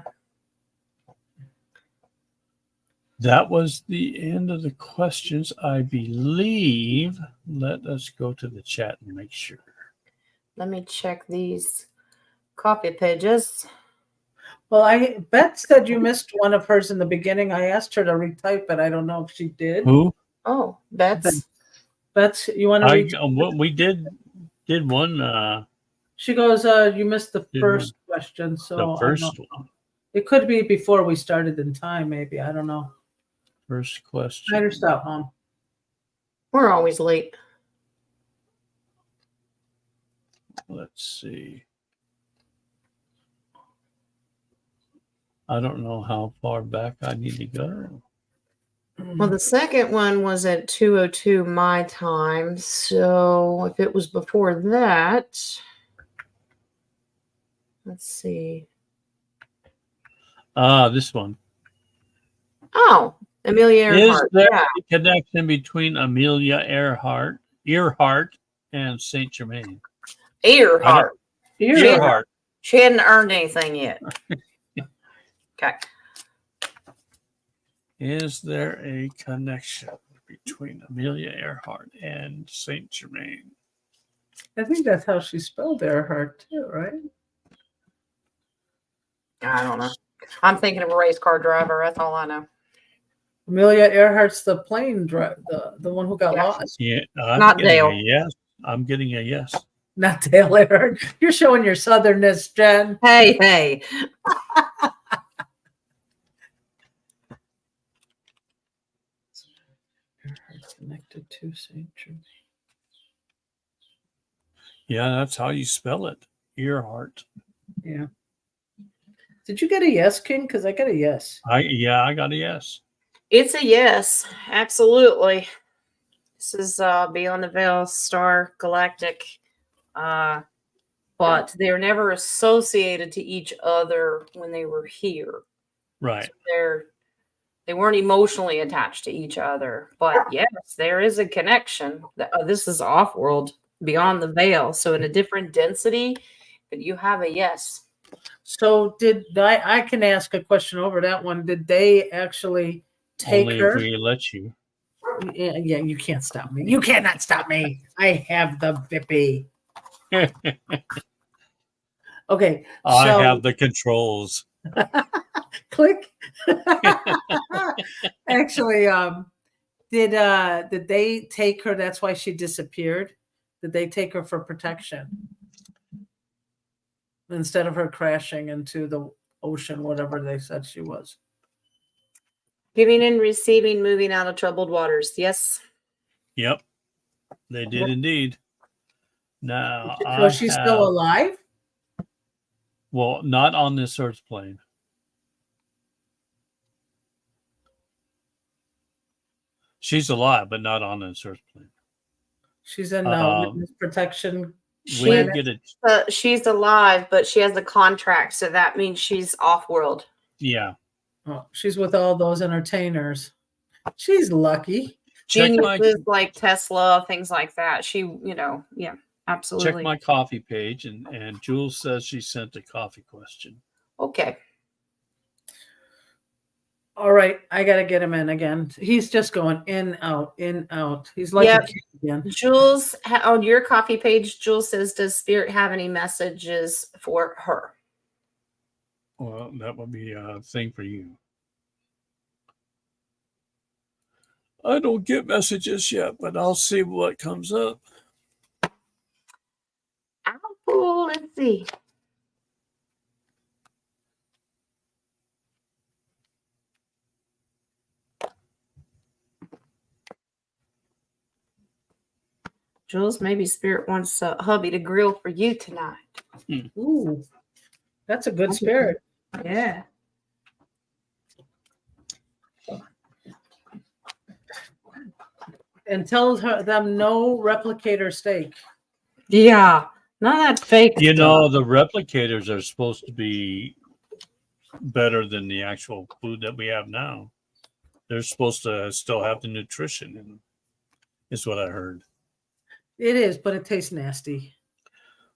That was the end of the questions, I believe. Let us go to the chat and make sure. Let me check these copy pages. Well, Beth said you missed one of hers in the beginning. I asked her to retype it. I don't know if she did. Who? Oh, Beth, you want to read? We did one. She goes, you missed the first question. So the first one. It could be before we started in time, maybe. I don't know. First question. Better stop, Mom. we're always late. Let's see. I don't know how far back I need to go. Well, the second one was at 2:02 my time. So if it was before that, let's see. This one. Oh, Amelia Is Earhart. there Yeah. a connection between Amelia Earhart and Saint Germain? Earhart. Earhart. She hadn't earned anything yet. Okay. Is there a connection between Amelia Earhart and Saint Germain? I think that's how she spelled Earhart too, right? I don't know. I'm thinking of a race car driver. That's all I know. Amelia Earhart's the plane driver, the one who got lost. Yeah, Not Dale. Yes. I'm getting a yes. Not Dale Earhart. You're showing your southernness, Jen. Hey. Earhart's connected to St. Germain. Yeah, that's how you spell it. Earhart. Yeah. Did you get a yes, King? Because I got a yes. I got a yes. It's a yes. Absolutely. This is Beyond the Veil Star Galactic. But they're never associated to each other when they were here. Right. So they weren't emotionally attached to each other. But yes, there is a connection. This is off-world, beyond the veil. So in a different density, but you have a yes. So I can ask a question over that one. Did they actually take Only her? if we let you. Yeah, you can't stop me. You cannot stop me. I have the Bippy. Okay. I have the controls. Click. Actually, did they take her? That's why she disappeared. Did they take her for protection instead of her crashing into the ocean, whatever they said she was? Giving and receiving, moving out of troubled waters. Yes. Yep. They did indeed. Now, So she's still alive? Well, not on this Earth plane. She's alive, but not on this Earth plane. She's in witness protection. She's alive, but she has a contract, so that means she's off-world. Yeah. Oh, she's with all those entertainers. She's lucky. Geniuses like Tesla, things like that. She, yeah, absolutely. Check my coffee page, and Jules says she sent a coffee question. Okay. All right, I gotta get him in again. He's just going in, out, in, out. He's like a kid again. Jules, on your coffee page, Jules says, "Does Spirit have any messages for her?" Well, that would be a thing for you. I don't get messages yet, but I'll see what comes up. Apple, let's see. Jules, maybe Spirit wants hubby to grill for you tonight. Ooh, that's a good spirit. Yeah. And tell them no replicator steak. Yeah, none of that fake You stuff. know, the replicators are supposed to be better than the actual food that we have now. They're supposed to still have the nutrition in them, is what I heard. It is, but it tastes nasty.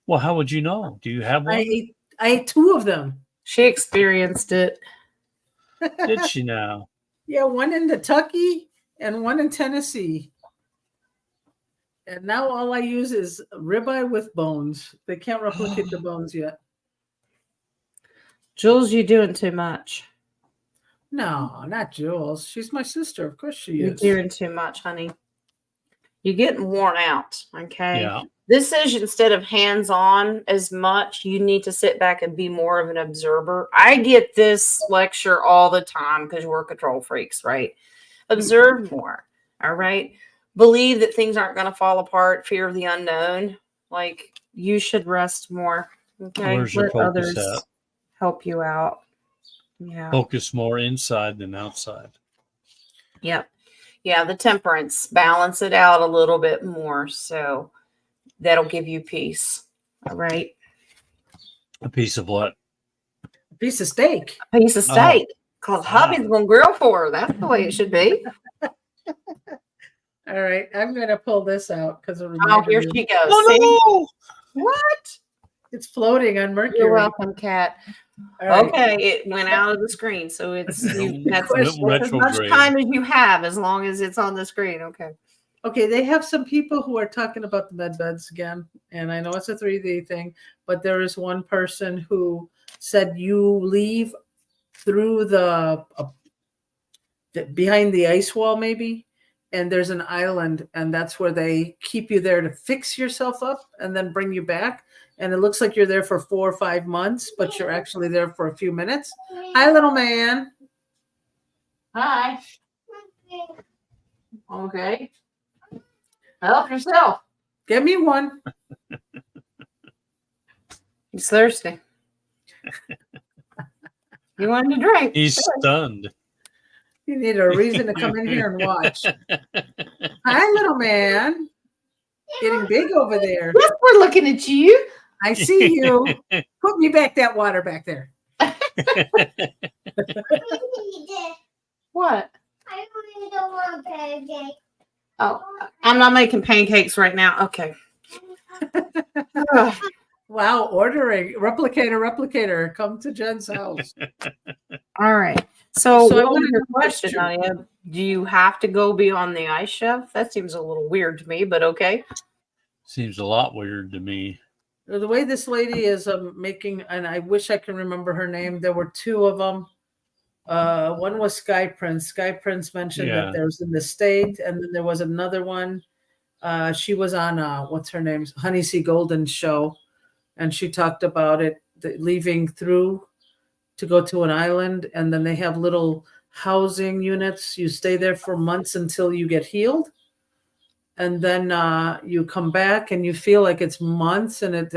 Well, how would you know? Do you have one? I ate 2 of them. She experienced it. Did she now? Yeah, one in Kentucky and one in Tennessee. And now all I use is ribeye with bones. They can't replicate the bones yet. Jules, you doing too much. No, not Jules. She's my sister. Of course she is. You're doing too much, honey. You're getting worn out, okay? Yeah. This is instead of hands-on as much, you need to sit back and be more of an observer. I get this lecture all the time because we're control freaks, right? Observe more, all right? Believe that things aren't going to fall apart, fear of the unknown. Like, you should rest more, okay? Where's your focus at? Help you out. Yeah. Focus more inside than outside. Yep. Yeah, the temperance, balance it out a little bit more. So that'll give you peace. All right. A piece of what? A Piece of steak. A piece of steak. Because hubby's going to grill for her. That's the way it should be. All right. I'm going to pull this out because it Oh, here she goes. Oh, no! What? It's floating on Mercury. You're welcome, Kat. Right. Okay, it went out of the screen, so it's that's as Retrograde. much time as you have, as long as it's on the screen. Okay. Okay, they have some people who are talking about the med beds again, and I know it's a 3D thing, but there is one person who said you leave through the behind the ice wall, maybe, and there's an island, and that's where they keep you there to fix yourself up and then bring you back. And it looks like you're there for 4 or 5 months, but you're actually there for a few minutes. Hi, little man. Hi. Okay. Help yourself. Get me one. He's thirsty. You wanted to drink. He's stunned. You need a reason to come in here and watch. Hi, little man. Getting big over there. Yes, we're looking at you. I see you. Put me back that water back there. What? I really don't want pancake. Oh, I'm not making pancakes right now. Okay. Wow, ordering. Replicator, come to Jen's house. All right. So So I what was wanted your to question, question- Nadia? Do you have to go beyond the ice shelf? That seems a little weird to me, but okay. Seems a lot weird to me. The way this lady is making, and I wish I can remember her name. There were 2 of them. One was Sky Prince. Sky Prince mentioned Yeah. that there was in the state, and then there was another one. She was on what's her name, Honey C. Golden's show, and she talked about it leaving through to go to an island, and then they have little housing units. You stay there for months until you get healed, and then you come back and you feel like it's months, and it's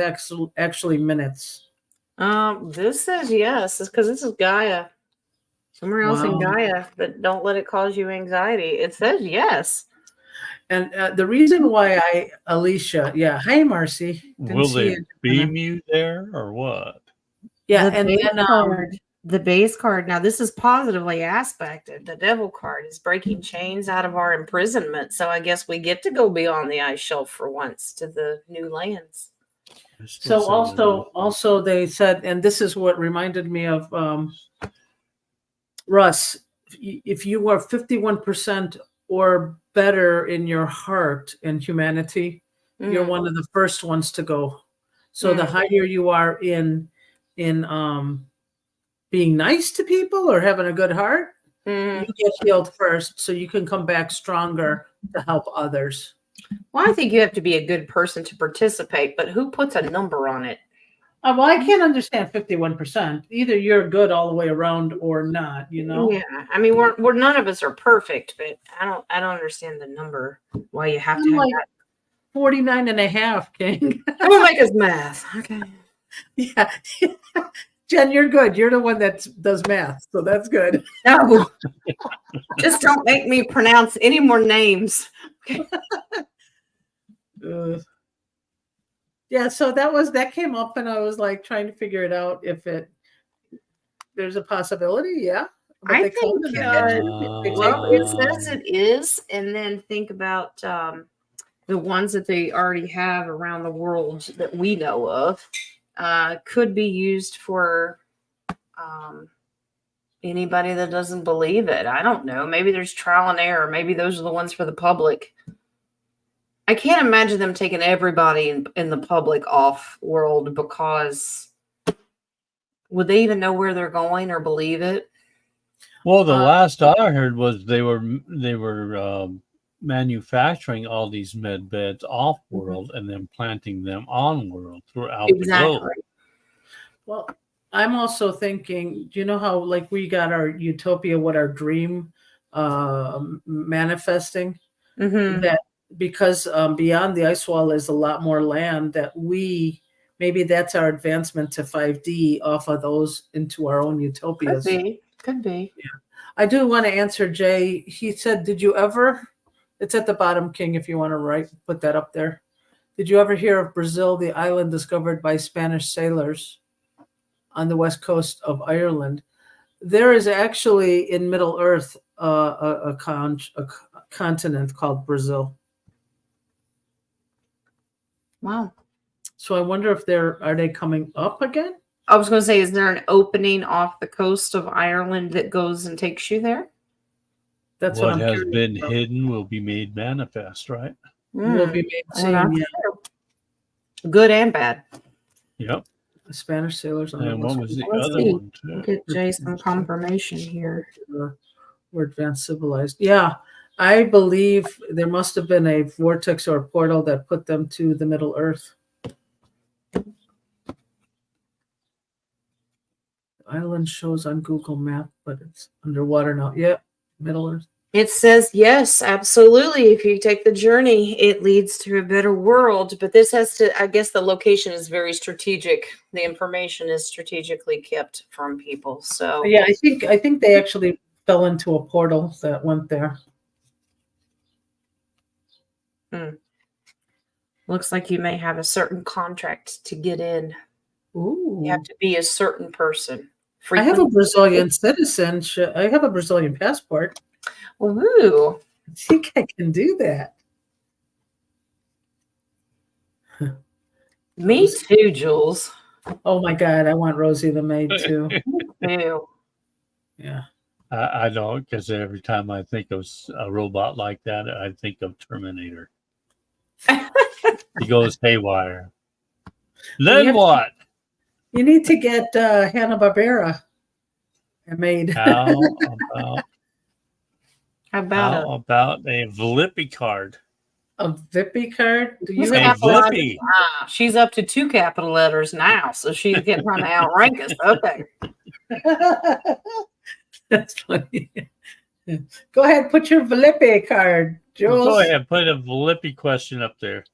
actually minutes. This says yes. It's because this is Gaia. Somewhere else in Wow. Gaia, but don't let it cause you anxiety. It says yes. And the reason why Alicia, yeah, hi Marcy. Didn't Will see they it. beam you there or what? Yeah, The and base then card. The base card. Now, this is positively aspected. The devil card is breaking chains out of our imprisonment. So I guess we get to go beyond the ice shelf for once to the new lands. so also they said, and this is what reminded me of Russ, if you are 51% or better in your heart and humanity, you're one of the first ones to go. So the higher you are in being nice to people or having a good heart, you get healed first, so you can come back stronger to help others. Well, I think you have to be a good person to participate, but who puts a number on it? Well, I can't understand 51%. Either you're good all the way around or not, you know? Yeah, I mean, we're none of us are perfect, but I don't understand the number. Why you have to I'm have like that? 49 and a half, King. Who make us math? Okay. Yeah. Jen, you're good. You're the one that does math, so that's good. No, just don't make me pronounce any more names. Yeah, so that came up, and I was like trying to figure it out if there's a possibility. Yeah, but I they called think it that. well, it says it is, and then think about the ones that they already have around the world that we know of could be used for anybody that doesn't believe it. I don't know. Maybe there's trial and error. Maybe those are the ones for the public. I can't imagine them taking everybody in the public off world, because would they even know where they're going or believe it? Well, the last I heard was they were manufacturing all these med beds off world and then planting them on world throughout the globe. Well, I'm also thinking, do you know how like we got our utopia, what our dream manifesting? That because beyond the ice wall is a lot more land that maybe that's our advancement to 5D off of those into our own utopias. Could be. Yeah. I do want to answer Jay. He said, did you ever, it's at the bottom, King, if you want to put that up there. Did you ever hear of Brazil, the island discovered by Spanish sailors? on the west coast of Ireland. There is actually in Middle Earth a continent called Brazil. Wow. So I wonder if are they coming up again? I was going to say, is there an opening off the coast of Ireland that goes and takes you there? That's what I'm has curious been about. hidden will be made manifest, right? Will be made Well, seen, that's yeah. true. Good and bad. Yep. The Spanish sailors on the And what west was the Let's other see. one too? We'll get Jay some confirmation here. We're advanced civilized. Yeah, I believe there must have been a vortex or a portal that put them to the Middle Earth. Island shows on Google Map, but it's underwater now. Yep, Middle Earth. It says, yes, absolutely. If you take the journey, it leads to a better world. But this has to, I guess the location is very strategic. The information is strategically kept from people. So Yeah, I think they actually fell into a portal that went there. looks like you may have a certain contract to get in. Ooh. You have to be a certain person. I have a Brazilian citizenship. I have a Brazilian passport. Ooh. I think I can do that. Me too, Jules. Oh my God, I want Rosie the maid too. Ew. Yeah. I don't, because every time I think of a robot like that, I think of Terminator. He goes haywire. Then what? You need to get Hanna-Barbera a maid. How about a Vlippy card? A Vippy card? Do you A have Vlippy. She's up to 2 capital letters now, so she's getting trying to outrank us. Okay. That's funny. Go ahead, put your Vlippy card, Jules. Go ahead, put a Vlippy question up there.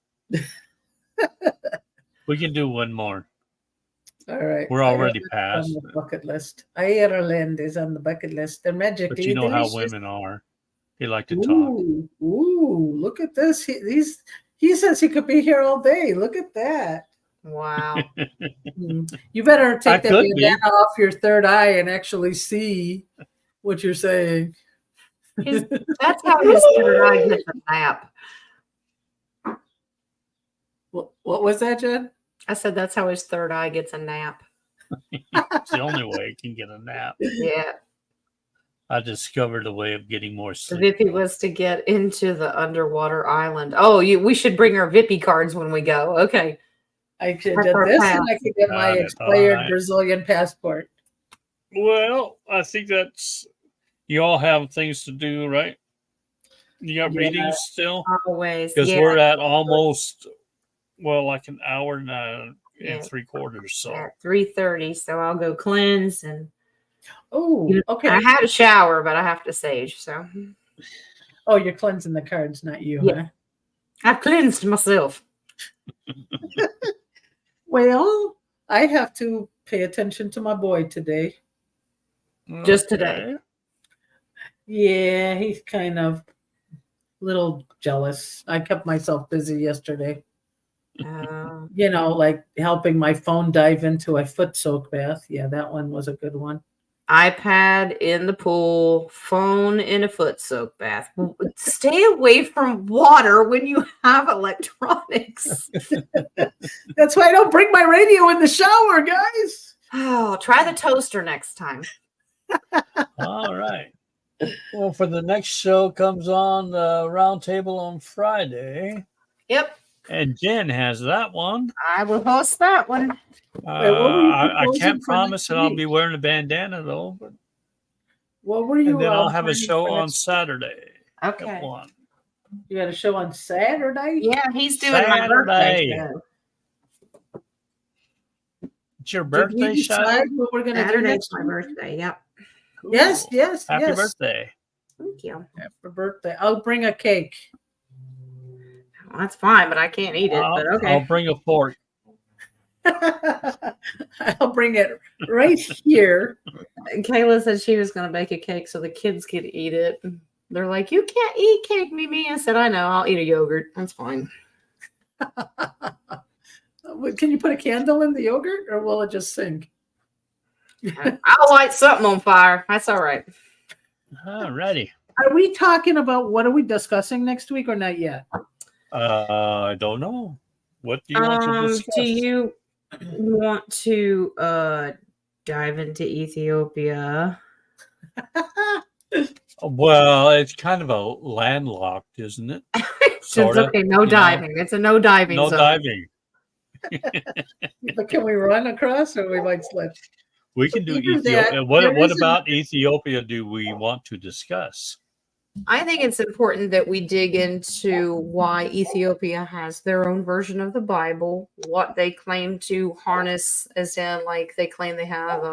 We can do one more. All right. We're already past on the bucket list. Ireland is on the bucket list. They're magically but you know how delicious. women are. They like to talk. Ooh, look at this. He says he could be here all day. Look at that. Wow. You better take that could be. bandana off your third eye and actually see what you're saying. That's how his third eye gets a nap. What was that, Jen? I said that's how his third eye gets a nap. It's the only way he can get a nap. Yeah. I discovered a way of getting more If sleep. he was to get into the underwater island. Oh, we should bring our Vippy cards when we go. Okay. I could That's get our this pass. and I could get my Got it. expired Alright. Brazilian passport. Well, I think that's you all have things to do, right? You got readings still? Always. Because Yeah. we're at almost like an hour and Yeah. 3/4. So At 3:30. So I'll go cleanse and Oh, okay. I had a shower, but I have to sage. So Oh, you're cleansing the cards, not you, Yeah. huh? I've cleansed myself. Well, I have to pay attention to my boy today. Just today. Yeah, he's kind of a little jealous. I kept myself busy yesterday. Like helping my phone dive into a foot soak bath. Yeah, that one was a good one. iPad in the pool, phone in a foot soak bath. Stay away from water when you have electronics. That's why I don't bring my radio in the shower, guys. Oh, try the toaster next time. All right. Well, for the next show comes on the Roundtable on Friday. Yep. And Jen has that one. I will host that one. I can't promise that I'll be wearing a bandana though. But, what were you? And then I'll have a show on Saturday. Okay. At 1. You got a show on Saturday? Yeah, he's doing my birthday Saturday. show. It's your Did birthday we show? decide what we're gonna do Saturday's next my week? birthday. Yep. Cool. Yes. Happy birthday. Thank you. Happy birthday. I'll bring a cake. Well, that's fine, but I can't eat it. But okay. I'll bring a fork. I'll bring it right here. Kayla said she was going to bake a cake so the kids could eat it. They're like, you can't eat cake, Mimi. I said, I know. I'll eat a yogurt. That's fine. Can you put a candle in the yogurt or will it just sink? I'll light something on fire. That's all right. All righty. Are we talking about what are we discussing next week or not yet? I don't know. What do you want to discuss? Do you want to dive into Ethiopia? Well, it's kind of a landlocked, isn't it? It's okay, no diving. It's a no diving No zone. diving. But can we run across or we might slip? We can do Either Ethiopia. that, What there is about Ethiopia do we want to discuss? I think it's important that we dig into why Ethiopia has their own version of the Bible, what they claim to harness, as in, like, they claim they have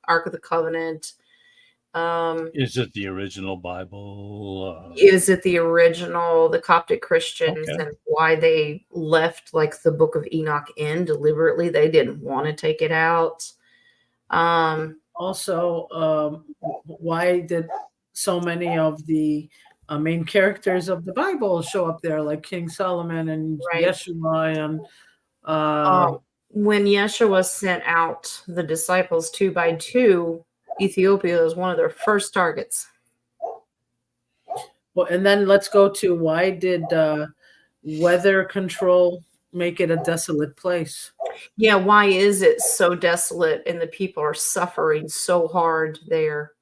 Ark of the Covenant. Is it the original Bible? Is it the original, the Coptic Christians, Okay. and why they left, like, the Book of Enoch in deliberately? They didn't want to take it out. Also, why did so many of the main characters of the Bible show up there, like King Solomon and Right. Yeshua and when Yeshua sent out the disciples 2 by 2, Ethiopia was one of their first targets. well, and then let's go to why did weather control make it a desolate place? Yeah, why is it so desolate and the people are suffering so hard there?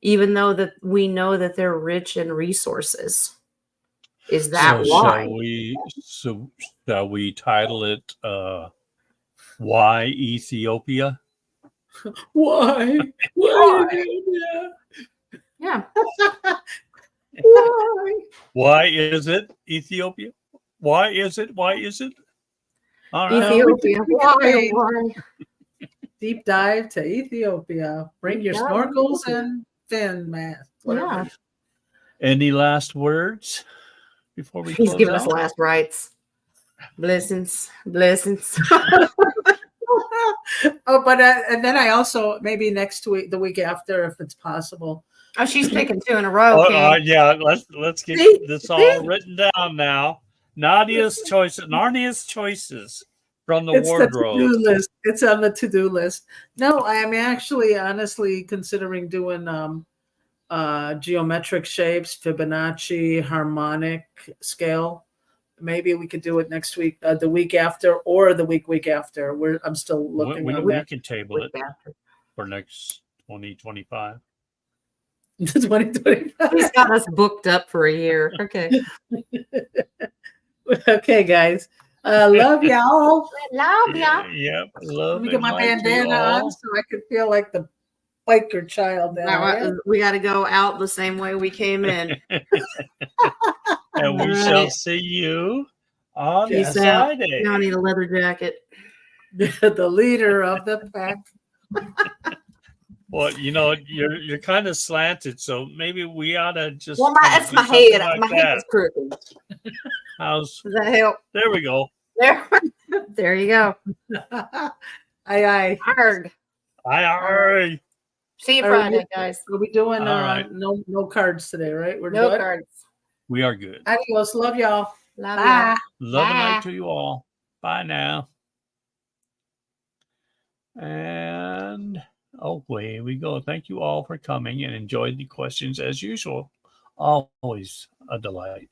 Even though that we know that they're rich in resources. Is that why? Shall we title it Why Ethiopia? Why? Yeah. Why? Why is it Ethiopia? Why is it? Why is it? All right. Ethiopia. Why? Deep dive to Ethiopia. Bring your snorkels and fin mask. Yeah. Any last words before we He's close giving out? us last rites. Blessings. Blessings. Oh, but and then I also maybe next week, the week after, if it's possible. Oh, she's picking 2 in a row. Yeah, let's get this all written down now. Narnia's choices from the It's wardrobe. the to-do list. It's on the to-do list. No, I am actually honestly considering doing geometric shapes, Fibonacci, harmonic scale. Maybe we could do it next week, the week after, or the week after. I'm still looking We at that. can table it for next 2025. 2025. He's got us booked up for a year. Okay. Okay, guys. Love y'all. Love ya. Yep. Love. Let me get my and light to bandana all. on so I could feel like the biker child that I am. We got to go out the same way we came in. And we shall see you on Peace out. Friday. Now I need a leather jacket. The leader of the pack. Well, you're kind of slanted, so maybe we ought to just. Well, that's my head. My head is crooked. Does that help? There we go. There you go. Aye. Arg. Aye. See you Friday, guys. We'll be doing right. no cards today, right? We're No good? cards. We are good. Adios. Love y'all. Love Bye. Love and Bye. light to you all. Bye now. And away we go. Thank you all for coming and enjoyed the questions as usual. Always a delight.